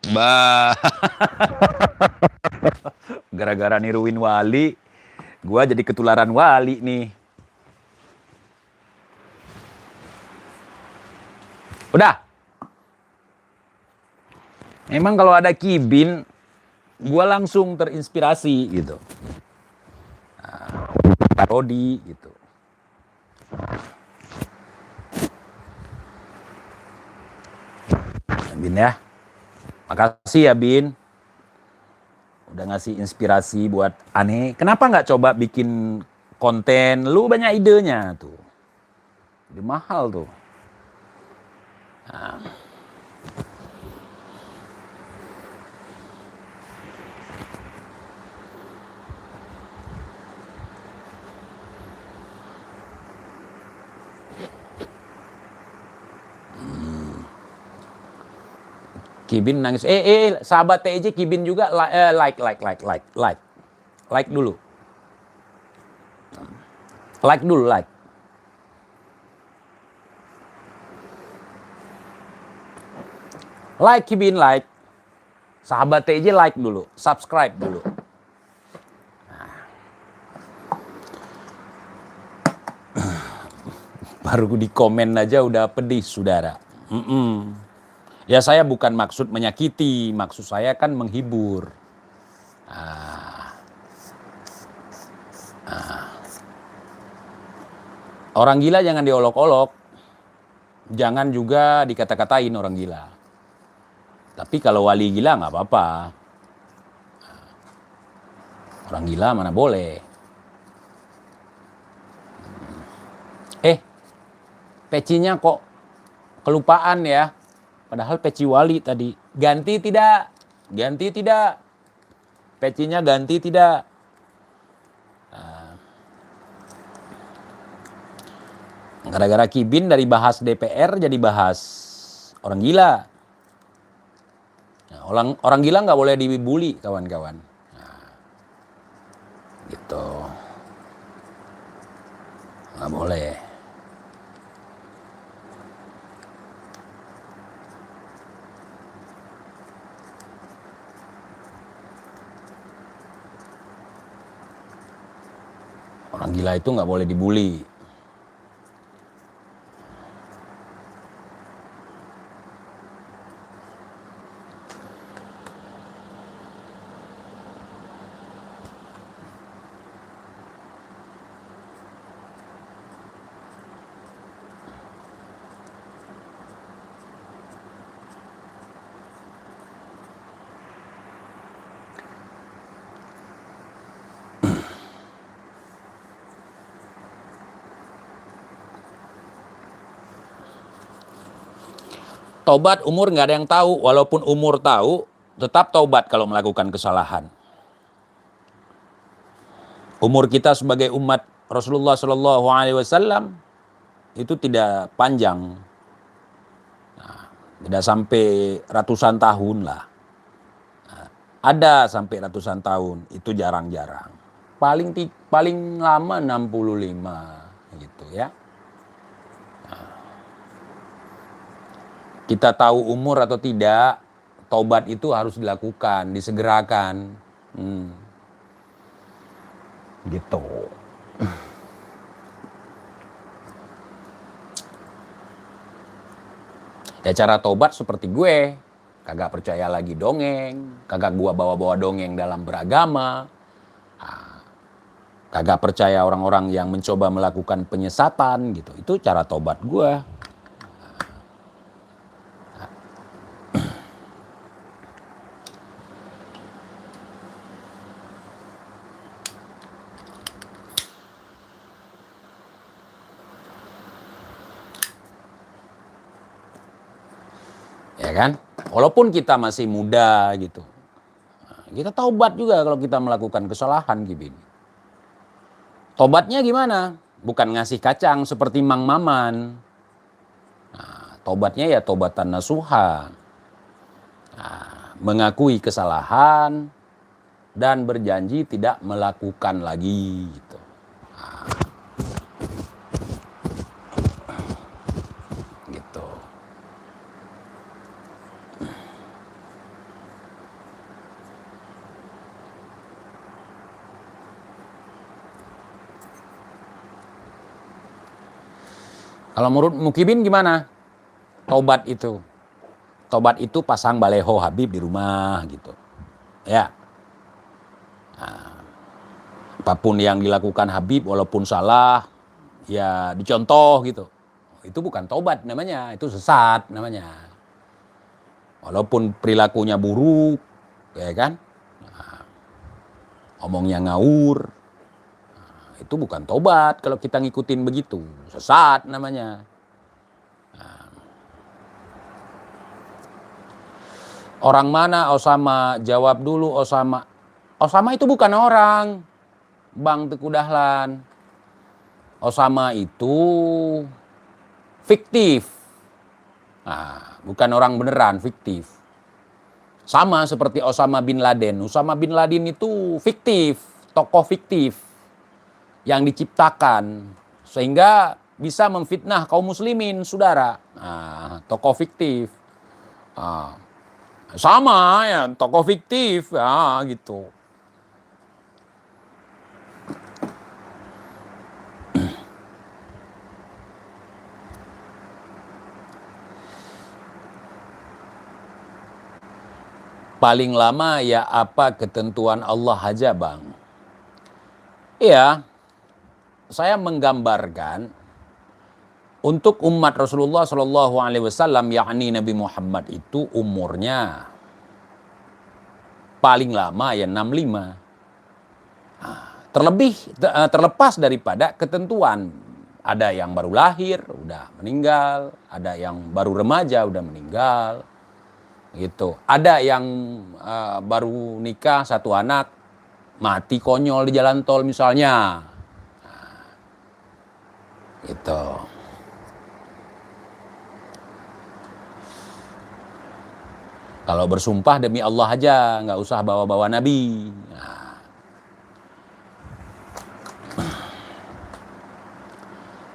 Bah. Gara-gara niruin Wali, gua jadi ketularan Wali nih. Udah. Emang kalau ada Kibin, gua langsung terinspirasi gitu. Parodi gitu. Bin ya. Makasih ya, Bin. Udah ngasih inspirasi buat Aneh. Kenapa nggak coba bikin konten? Lu banyak idenya tuh. Jadi mahal tuh. Nah. Kibin nangis. Sahabat TJ Kibin juga like dulu. Like dulu, like. Like Kibin, like. Sahabat TJ like dulu, subscribe dulu. Baru di komen aja udah pedih, saudara. Ya saya bukan maksud menyakiti, maksud saya kan menghibur. Orang gila jangan diolok-olok, jangan juga dikata-katain orang gila. Tapi kalau wali gila nggak apa-apa. Orang gila mana boleh. Pecinya kok kelupaan ya. Padahal peci wali tadi. Ganti tidak? Ganti tidak? Pecinya ganti tidak? Gara-gara Kibin dari bahas DPR jadi bahas orang gila. Nah, orang gila nggak boleh dibully, kawan-kawan. Nah, gitu. Nggak boleh. Orang gila itu nggak boleh dibully. Tobat umur nggak ada yang tahu. Walaupun umur tahu, tetap taubat kalau melakukan kesalahan. Umur kita sebagai umat Rasulullah Shallallahu Alaihi Wasallam itu tidak panjang, tidak sampai ratusan tahun lah. Ada sampai ratusan tahun, itu jarang-jarang. Paling lama 65 gitu ya. Kita tahu umur atau tidak, taubat itu harus dilakukan, disegerakan. Gitu. Ya cara taubat seperti gue, kagak percaya lagi dongeng, kagak gua bawa-bawa dongeng dalam beragama, kagak percaya orang-orang yang mencoba melakukan penyesatan gitu. Itu cara taubat gua. Ya kan? Walaupun kita masih muda gitu. Kita taubat juga kalau kita melakukan kesalahan gitu. Tobatnya gimana? Bukan ngasih kacang seperti Mang Maman. Tobatnya ya tobatan nasuha. Mengakui kesalahan dan berjanji tidak melakukan lagi gitu. Gitu. Kalau menurut Mukibin gimana? Tobat itu. Tobat itu pasang baleho Habib di rumah gitu. Ya. Apapun yang dilakukan Habib walaupun salah, ya dicontoh gitu. Itu bukan tobat namanya, itu sesat namanya. Walaupun perilakunya buruk, ya kan? Omongnya ngawur. Itu bukan tobat kalau kita ngikutin begitu. Sesat namanya. Orang mana Osama? Jawab dulu Osama. Osama itu bukan orang, Bang Teguh Dahlan. Osama itu fiktif. Bukan orang beneran, fiktif. Sama seperti Osama bin Laden. Osama bin Laden itu fiktif, tokoh fiktif yang diciptakan sehingga bisa memfitnah kaum muslimin, saudara. Tokoh fiktif. Sama ya, tokoh fiktif, ya gitu. Paling lama ya apa ketentuan Allah aja, Bang. Iya, saya menggambarkan untuk umat Rasulullah Shallallahu Alaihi Wasallam, yakni Nabi Muhammad itu umurnya paling lama ya 65. Terlepas daripada ketentuan. Ada yang baru lahir, udah meninggal. Ada yang baru remaja, udah meninggal. Gitu. Ada yang baru nikah, satu anak, mati konyol di jalan tol misalnya. Gitu. Kalau bersumpah demi Allah aja, nggak usah bawa-bawa Nabi.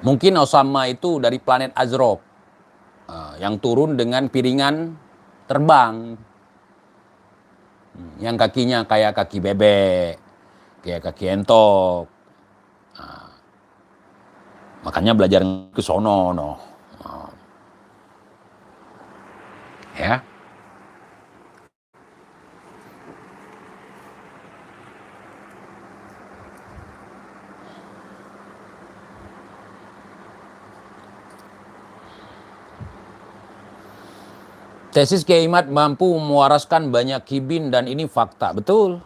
Mungkin Osama itu dari planet Azraq yang turun dengan piringan terbang. Yang kakinya kayak kaki bebek, kayak kaki entok. Makanya belajar ke sono, no. Ya. Tesis Kiai Imad mampu mewaraskan banyak kibin dan ini fakta, betul.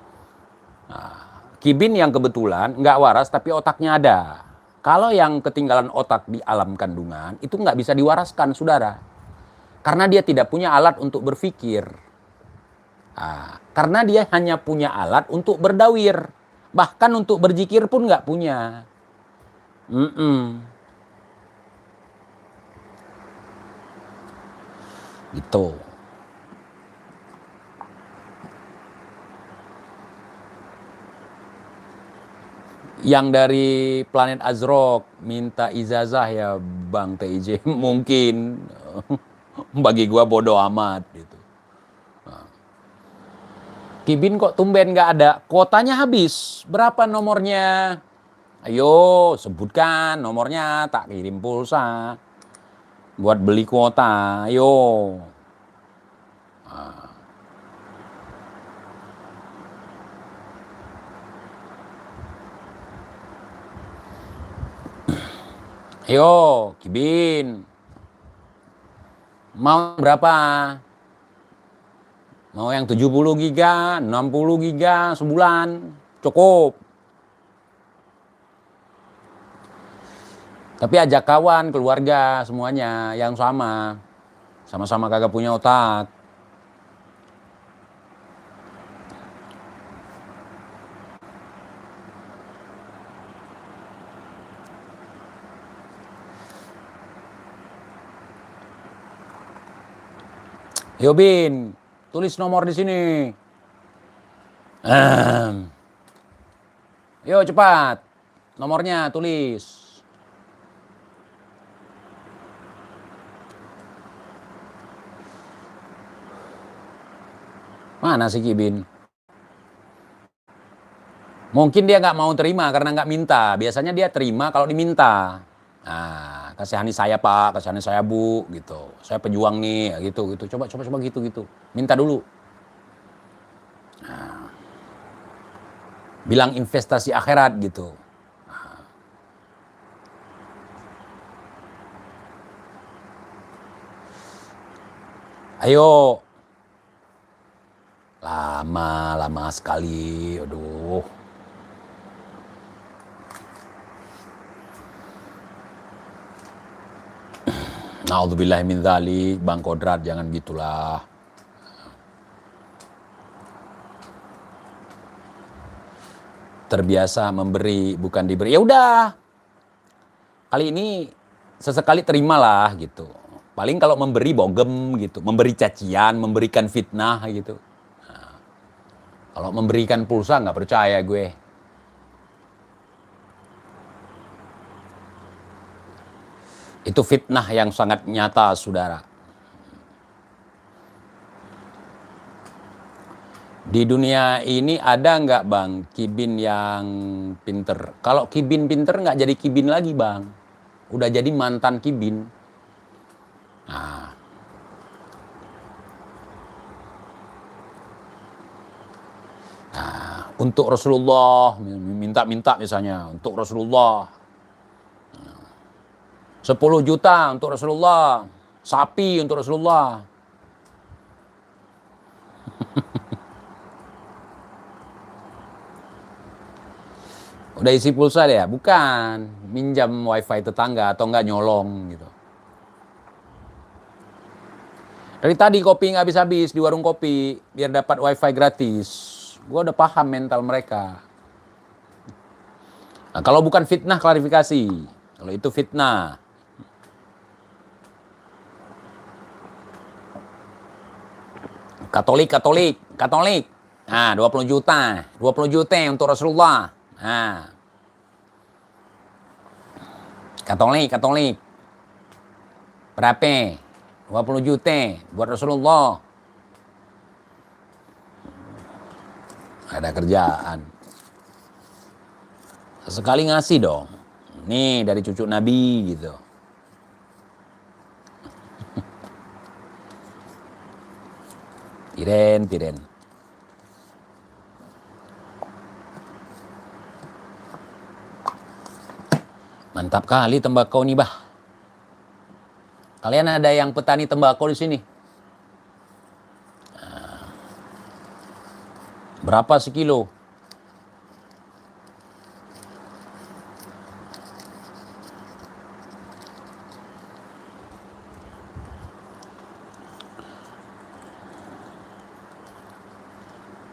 Kibin yang kebetulan nggak waras tapi otaknya ada. Kalau yang ketinggalan otak di alam kandungan itu nggak bisa diwaraskan, saudara. Karena dia tidak punya alat untuk berpikir. Karena dia hanya punya alat untuk berdawir. Bahkan untuk berzikir pun nggak punya. Gitu. Yang dari planet Azrok minta ijazah ya Bang TIJ, mungkin bagi gua bodoh amat gitu. Kibin kok tumben nggak ada, kuotanya habis. Berapa nomornya? Ayo sebutkan nomornya, tak kirim pulsa buat beli kuota. Ayo. Ayo, Kibin. Mau berapa? Mau yang 70 giga, 60 giga sebulan? Cukup. Tapi ajak kawan, keluarga, semuanya yang sama. Sama-sama kagak punya otak. Yo Bin, tulis nomor di sini. Yo cepat, nomornya tulis. Mana si Kibin? Mungkin dia nggak mau terima karena nggak minta. Biasanya dia terima kalau diminta. Nah, kasihani saya Pak, kasihani saya Bu, gitu. Saya pejuang nih, gitu. Coba gitu. Minta dulu. Nah, bilang investasi akhirat gitu. Nah. Ayo. Lama sekali. Aduh. Na'udzubillahi min dzalik, Bang Kodrat, jangan gitulah. Terbiasa memberi, bukan diberi. Ya udah. Kali ini sesekali terimalah gitu. Paling kalau memberi bogem gitu, memberi cacian, memberikan fitnah gitu. Nah, kalau memberikan pulsa nggak percaya gue. Itu fitnah yang sangat nyata, saudara. Di dunia ini ada nggak Bang Kibin yang pinter? Kalau Kibin pinter nggak jadi Kibin lagi Bang. Udah jadi mantan Kibin. Nah. Untuk Rasulullah, minta misalnya, untuk Rasulullah. 10 juta untuk Rasulullah. Sapi untuk Rasulullah. Udah isi pulsa deh ya? Bukan. Minjam wifi tetangga atau enggak nyolong gitu. Dari tadi kopi nggak habis-habis di warung kopi. Biar dapat wifi gratis. Gue udah paham mental mereka. Nah, kalau bukan fitnah klarifikasi. Kalau itu fitnah. Katolik. Nah, 20 juta. 20 juta untuk Rasulullah. Nah. Katolik. Berapa? 20 juta buat Rasulullah. Ada kerjaan. Sekali ngasih dong. Nih dari cucu Nabi gitu. Tiren. Mantap kali tembakau nih, Bah. Kalian ada yang petani tembakau di sini? Berapa sekilo?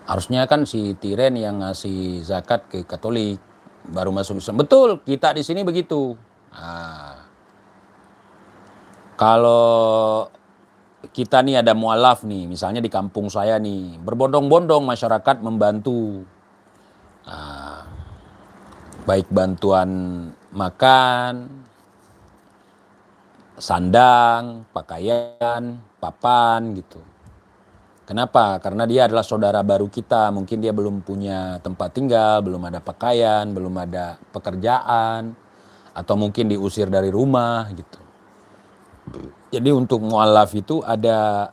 Harusnya kan si Tiren yang ngasih zakat ke Katolik, baru masuk Islam. Betul, kita di sini begitu. Nah, kalau kita nih ada mualaf nih, misalnya di kampung saya nih, berbondong-bondong masyarakat membantu. Nah, baik bantuan makan, sandang, pakaian, papan gitu. Kenapa? Karena dia adalah saudara baru kita. Mungkin dia belum punya tempat tinggal, belum ada pakaian, belum ada pekerjaan, atau mungkin diusir dari rumah gitu. Jadi untuk mualaf itu ada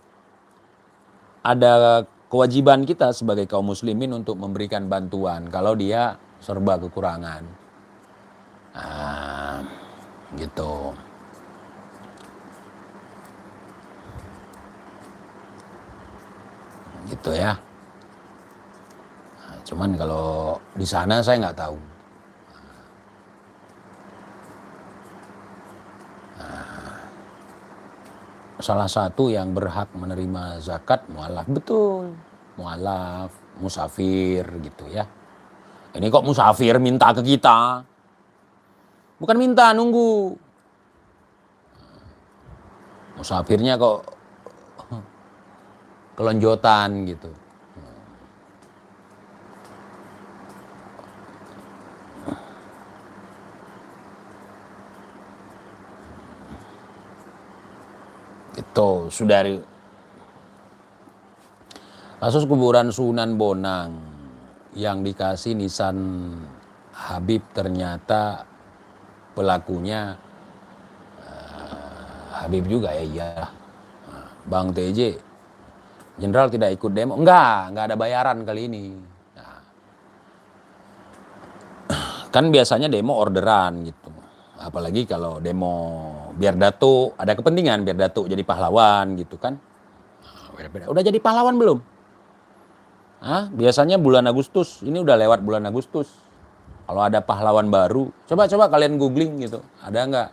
kewajiban kita sebagai kaum muslimin untuk memberikan bantuan kalau dia serba kekurangan. Nah, gitu. Gitu ya. Nah, cuman kalau di sana saya nggak tahu. Salah satu yang berhak menerima zakat mualaf, betul, mualaf, musafir gitu ya. Ini kok musafir minta ke kita? Bukan minta, nunggu. Musafirnya kok kelonjotan gitu. Itu sudah kasus kuburan Sunan Bonang yang dikasih nisan Habib, ternyata pelakunya Habib juga ya. Iya. Bang TJ, Jenderal tidak ikut demo. Enggak ada bayaran kali ini. Nah, kan biasanya demo orderan gitu. Apalagi kalau demo biar Datuk, ada kepentingan biar Datuk jadi pahlawan gitu kan. Nah, udah jadi pahlawan belum? Hah? Biasanya bulan Agustus, ini udah lewat bulan Agustus. Kalau ada pahlawan baru, coba kalian googling gitu. Ada nggak?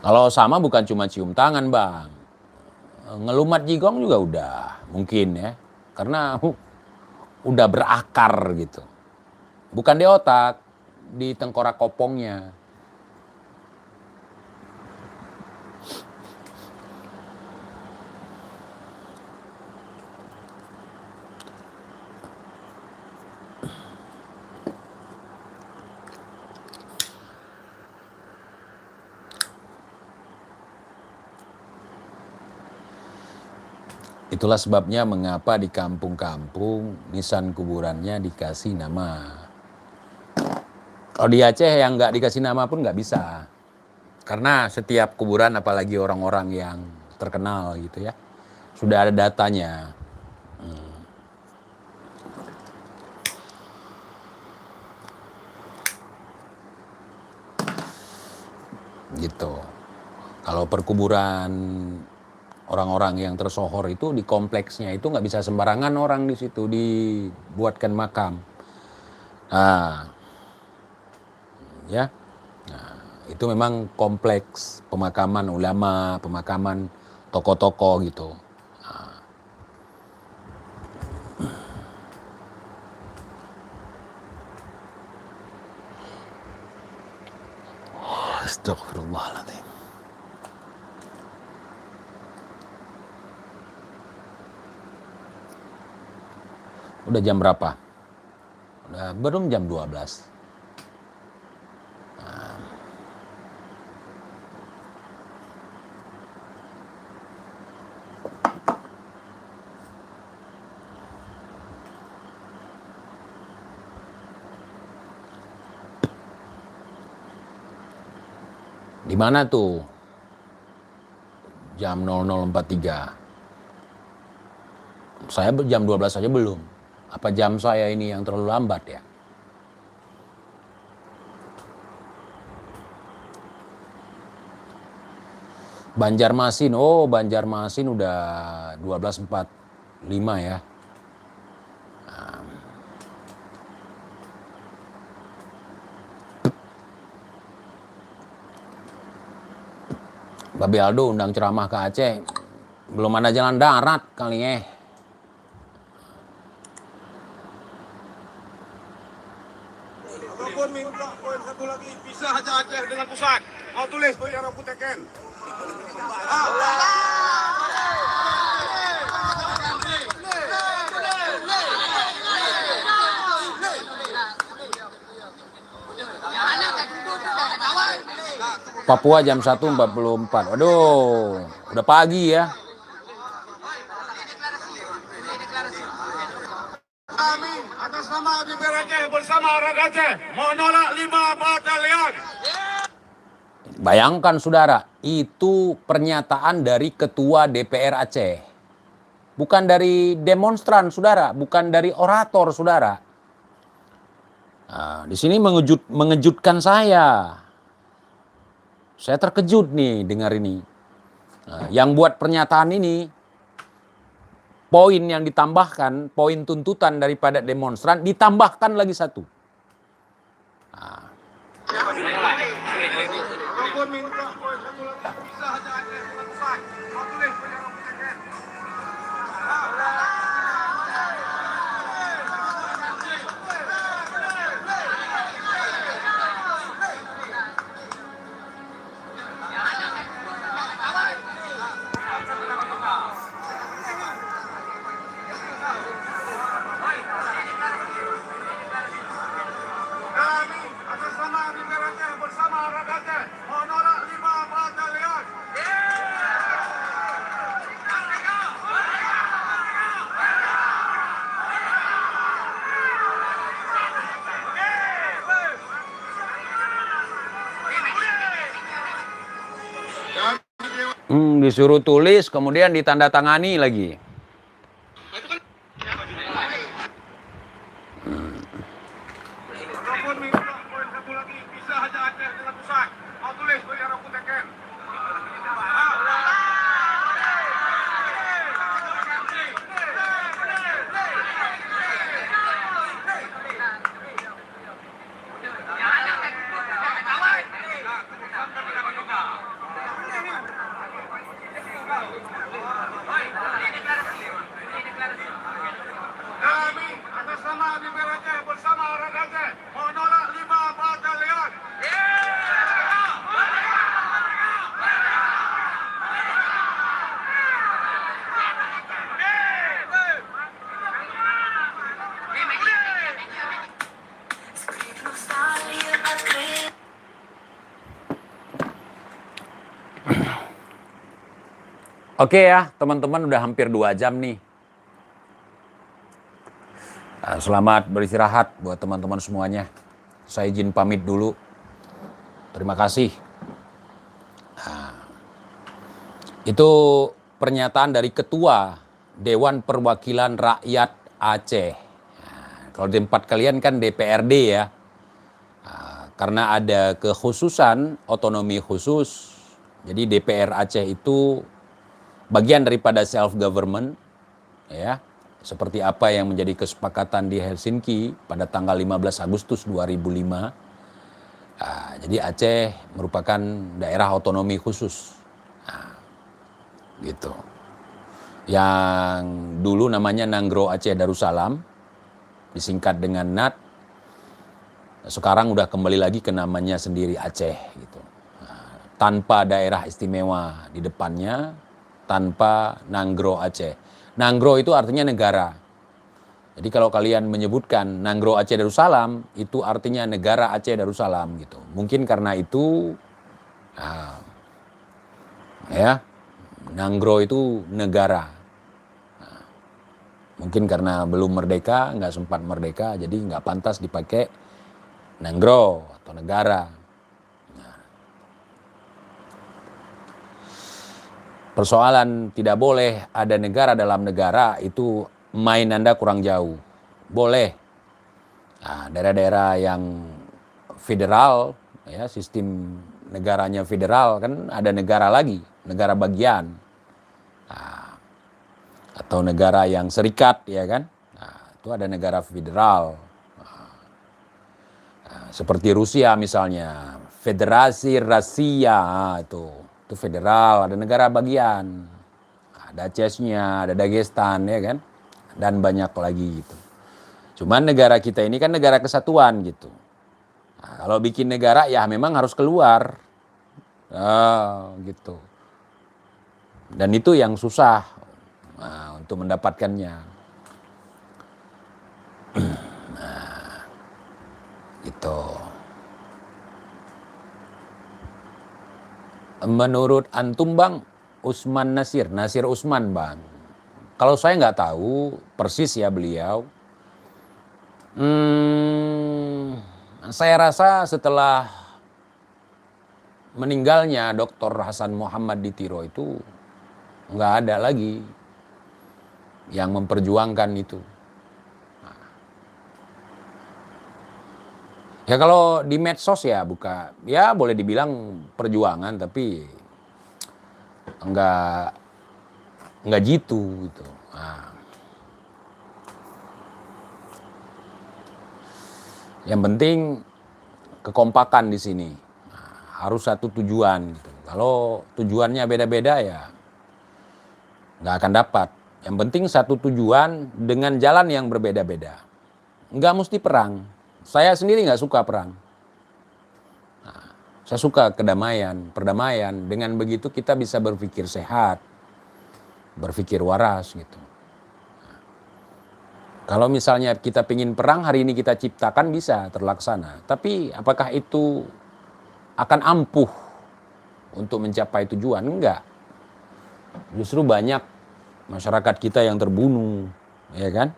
Kalau sama bukan cuma cium tangan, Bang. Ngelumat jigong juga udah mungkin ya. Karena udah berakar gitu. Bukan di otak, di tengkorak kopongnya. Itulah sebabnya mengapa di kampung-kampung nisan kuburannya dikasih nama. Kalau di Aceh yang nggak dikasih nama pun nggak bisa. Karena setiap kuburan, apalagi orang-orang yang terkenal gitu ya, sudah ada datanya. Gitu. Kalau perkuburan orang-orang yang tersohor itu di kompleksnya itu nggak bisa sembarangan orang di situ dibuatkan makam. Nah, ya, nah, itu memang kompleks pemakaman ulama, pemakaman tokoh-tokoh gitu. Nah. Astagfirullahaladzim. Udah jam berapa? Udah belum jam 12. Nah. Di mana tuh? Jam 00.43. Saya jam 12 saja belum. Apa jam saya ini yang terlalu lambat ya? Banjarmasin, oh Banjarmasin udah 12.45 ya. Babe Aldo undang ceramah ke Aceh, belum ada jalan darat kali ya. Ataupun minta poin satu lagi, pisah aja Aceh dengan pusat. Mau tulis poin yang aku teken. Papua jam 1.44. Waduh, udah pagi ya. Kami atas nama DPR Aceh bersama orang Aceh menolak 5 batalion. Bayangkan saudara, itu pernyataan dari ketua DPR Aceh. Bukan dari demonstran saudara, bukan dari orator saudara. Nah, di sini mengejutkan saya. Saya terkejut nih dengar ini. Nah, yang buat pernyataan ini, poin yang ditambahkan, poin tuntutan daripada demonstran, ditambahkan lagi satu. Nah, Ataupun minta poin satu lagi, pisah aja Aceh dengan pusat. Mau tulis poin yang aku teken. Kami atas nama DPR Aceh bersama orang Aceh menolak 5 batalion. disuruh tulis, kemudian ditandatangani lagi. Ataupun minta poin satu lagi, pisah aja Aceh dengan pusat. Mau tulis poin yang aku teken. Kami atas nama DPR Aceh bersama orang Aceh menolak 5 batalion. Oke ya, teman-teman udah hampir 2 jam nih. Nah, selamat beristirahat buat teman-teman semuanya. Saya izin pamit dulu. Terima kasih. Nah, itu pernyataan dari Ketua Dewan Perwakilan Rakyat Aceh. Nah, kalau di tempat kalian kan DPRD ya. Nah, karena ada kekhususan otonomi khusus, jadi DPR Aceh itu bagian daripada self-government, ya, seperti apa yang menjadi kesepakatan di Helsinki pada tanggal 15 Agustus 2005. Jadi Aceh merupakan daerah otonomi khusus, gitu. Yang dulu namanya Nanggro Aceh Darussalam, disingkat dengan NAD. Sekarang udah kembali lagi ke namanya sendiri Aceh, gitu. Tanpa daerah istimewa di depannya, tanpa Nanggro Aceh. Nanggro itu artinya negara. Jadi kalau kalian menyebutkan Nanggro Aceh Darussalam, itu artinya negara Aceh Darussalam gitu. Mungkin karena itu, ya, Nanggro itu negara. Mungkin karena belum merdeka, nggak sempat merdeka, jadi nggak pantas dipakai Nanggro atau negara. Persoalan tidak boleh ada negara dalam negara itu main Anda kurang jauh. Boleh. Nah, daerah-daerah yang federal, ya, sistem negaranya federal, kan ada negara lagi, negara bagian. Nah, atau negara yang serikat, ya kan. Nah, itu ada negara federal. Nah, seperti Rusia misalnya, Federasi Rusia, itu itu federal, ada negara bagian. Ada Chechnya, ada Dagestan, ya kan? Dan banyak lagi gitu. Cuman negara kita ini kan negara kesatuan gitu. Nah, kalau bikin negara ya memang harus keluar. Gitu. Dan itu yang susah untuk mendapatkannya. Nah, gitu. Menurut antum Bang, Nasir Usman Bang. Kalau saya nggak tahu persis ya beliau. Saya rasa setelah meninggalnya Dr. Hasan Muhammad di Tiro itu nggak ada lagi yang memperjuangkan itu. Ya kalau di medsos ya boleh dibilang perjuangan tapi nggak gitu gitu. Nah. Yang penting kekompakan di sini. Nah, harus satu tujuan gitu. Kalau tujuannya beda-beda ya nggak akan dapat. Yang penting satu tujuan dengan jalan yang berbeda-beda. Nggak mesti perang. Saya sendiri nggak suka perang. Nah, saya suka perdamaian. Dengan begitu kita bisa berpikir sehat, berpikir waras gitu. Kalau misalnya kita pingin perang, hari ini kita ciptakan bisa terlaksana. Tapi apakah itu akan ampuh untuk mencapai tujuan? Enggak. Justru banyak masyarakat kita yang terbunuh, ya kan?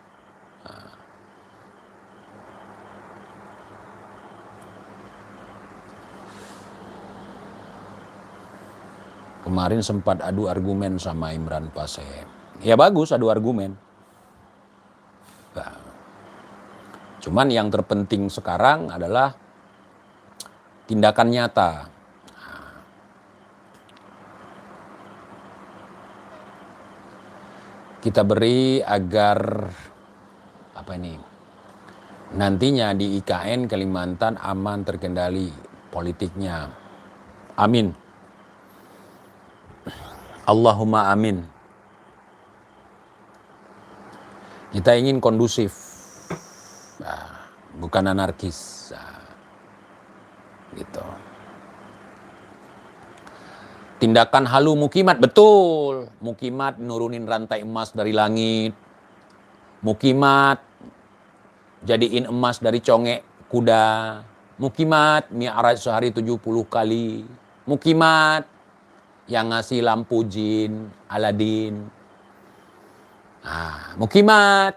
Kemarin sempat adu argumen sama Imran Pasem. Ya bagus adu argumen. Cuman yang terpenting sekarang adalah tindakan nyata. Kita beri agar nantinya di IKN Kalimantan aman terkendali politiknya. Amin. Allahumma amin. Kita ingin kondusif, bukan anarkis, gitu. Tindakan halu mukimat, betul. Mukimat nurunin rantai emas dari langit. Mukimat jadiin emas dari congek kuda. Mukimat mi'raj sehari 70 kali. Mukimat yang ngasih lampu jin, Aladin. Mukimat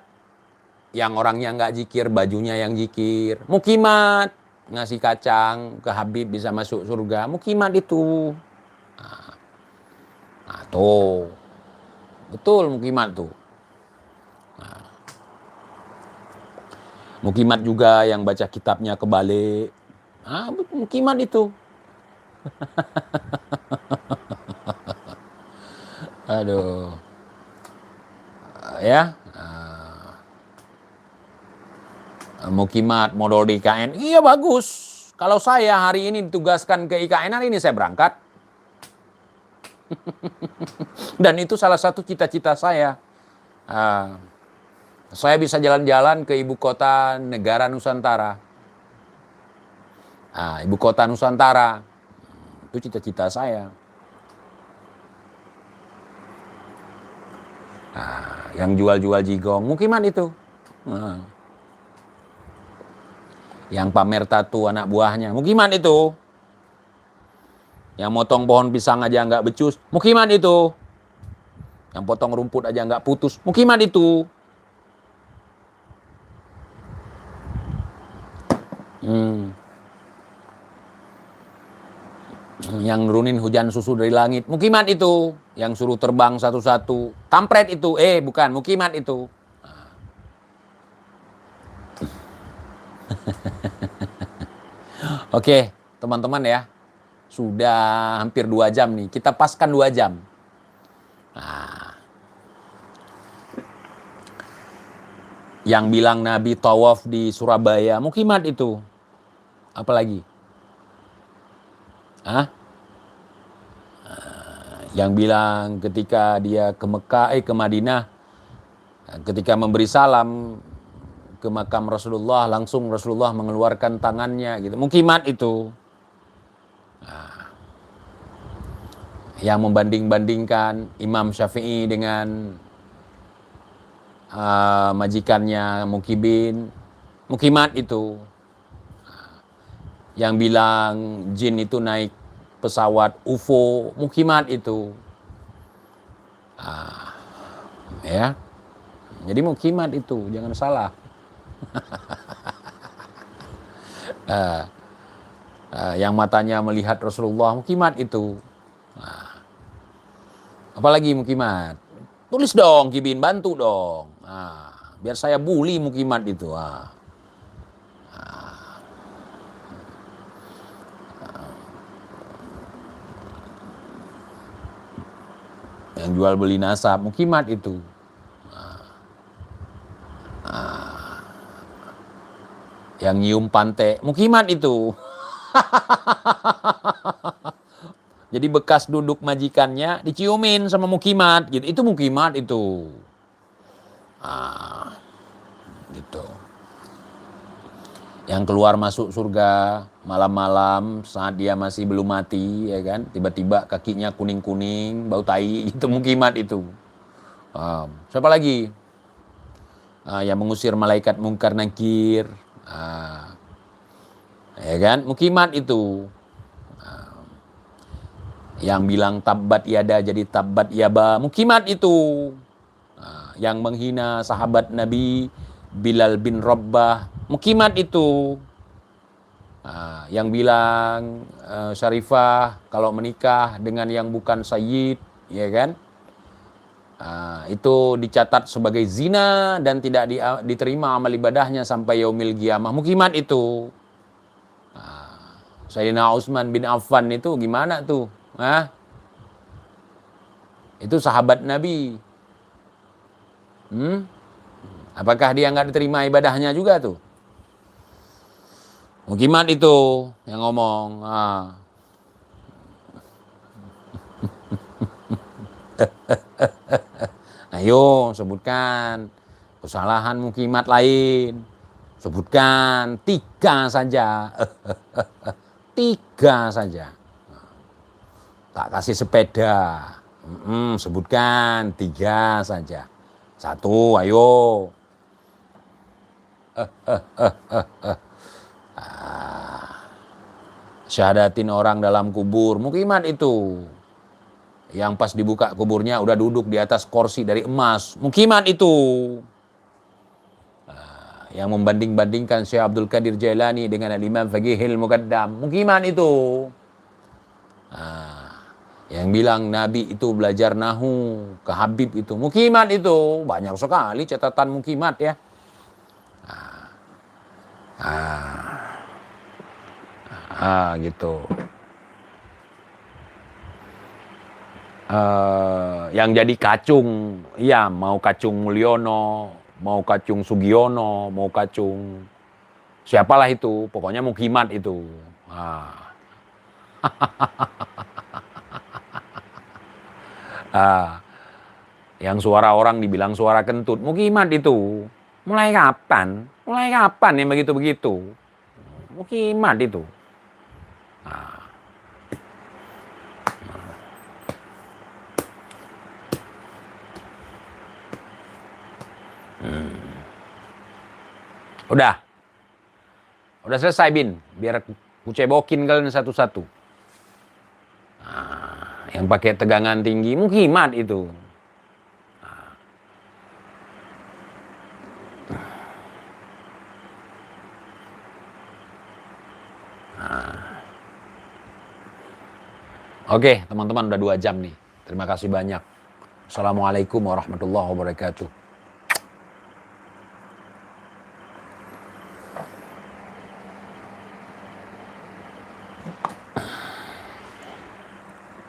yang orangnya nggak zikir, bajunya yang zikir. Mukimat ngasih kacang ke Habib bisa masuk surga. Mukimat itu. Tuh. Betul mukimat tuh. Mukimat juga yang baca kitabnya kebalik. Mukimat itu. Aduh. Ya. Mukimat modal di IKN. Iya bagus. Kalau saya hari ini ditugaskan ke IKN, hari ini saya berangkat. Dan itu salah satu cita-cita saya. Saya bisa jalan-jalan ke ibu kota negara Nusantara. Ibu kota Nusantara. Itu cita-cita saya. Yang jual-jual jigong, mukimat itu. Yang pamer tato anak buahnya, mukimat itu. Yang motong pohon pisang aja nggak becus, mukimat itu. Yang potong rumput aja nggak putus, mukimat itu. Yang nurunin hujan susu dari langit, mukimat itu. Yang suruh terbang satu-satu, kampret itu. Bukan, mukimat itu. Oke, teman-teman ya. Sudah hampir 2 jam nih. Kita paskan 2 jam. Yang bilang Nabi tawaf di Surabaya, mukimat itu. Apalagi? yang bilang ketika dia ke Mekah, ke Madinah, ketika memberi salam ke makam Rasulullah, langsung Rasulullah mengeluarkan tangannya gitu. Mukimat itu. Yang membanding-bandingkan Imam Syafi'i dengan majikannya Mukibin, Mukimat itu. Yang bilang jin itu naik pesawat UFO, Mukimat itu. Ya. Jadi Mukimat itu, jangan salah. Yang matanya melihat Rasulullah, Mukimat itu. Apalagi Mukimat? Tulis dong, Kibin, bantu dong. Biar saya bully Mukimat itu. Yang jual beli nasab, Mukimat itu. Yang nyium pantai, Mukimat itu. Jadi bekas duduk majikannya diciumin sama Mukimat gitu. Itu Mukimat itu. Gitu. Yang keluar masuk surga malam-malam saat dia masih belum mati, ya kan? Tiba-tiba kakinya kuning-kuning, bau tai, itu Mukimat itu. Siapa lagi? Yang mengusir malaikat mungkar nakir. Ya kan? Mukimat itu. Yang bilang tabbat yada jadi tabbat yaba, Mukimat itu. Yang menghina sahabat Nabi Bilal bin Rabbah, Mukimat itu. Yang bilang Syarifah kalau menikah dengan yang bukan sayyid, ya kan? Itu dicatat sebagai zina dan tidak diterima amal ibadahnya sampai yaumil qiyamah, Mukimat itu. Sayyidina Utsman bin Affan itu gimana tuh? Itu sahabat Nabi. Apakah dia nggak diterima ibadahnya juga tuh? Mukimat itu yang ngomong. Ayo sebutkan kesalahan Mukimat lain. Sebutkan 3 saja. 3 saja. Tak kasih sepeda. Sebutkan 3 saja. 1, ayo. Syahadatin orang dalam kubur, Mukimat itu. Yang pas dibuka kuburnya udah duduk di atas kursi dari emas, Mukimat itu. Yang membanding-bandingkan Syekh Abdul Qadir Jailani dengan Imam Faqihil Muqaddam, Mukimat itu. Yang bilang Nabi itu belajar nahu ke Habib itu, Mukimat itu. Banyak sekali catatan Mukimat ya. Gitu. Yang jadi kacung, ya mau kacung Mulyono, mau kacung Sugiono, mau kacung siapalah itu, pokoknya Mukimat itu. Yang suara orang dibilang suara kentut, Mukimat itu. Mulai kapan? Mulai kapan yang begitu-begitu? Mukimat itu. Udah selesai, Bin. Biar ku cebokin kalian satu-satu. Yang pakai tegangan tinggi, Mukimat itu. Oke, teman-teman, udah 2 jam nih. Terima kasih banyak. Assalamualaikum warahmatullahi wabarakatuh.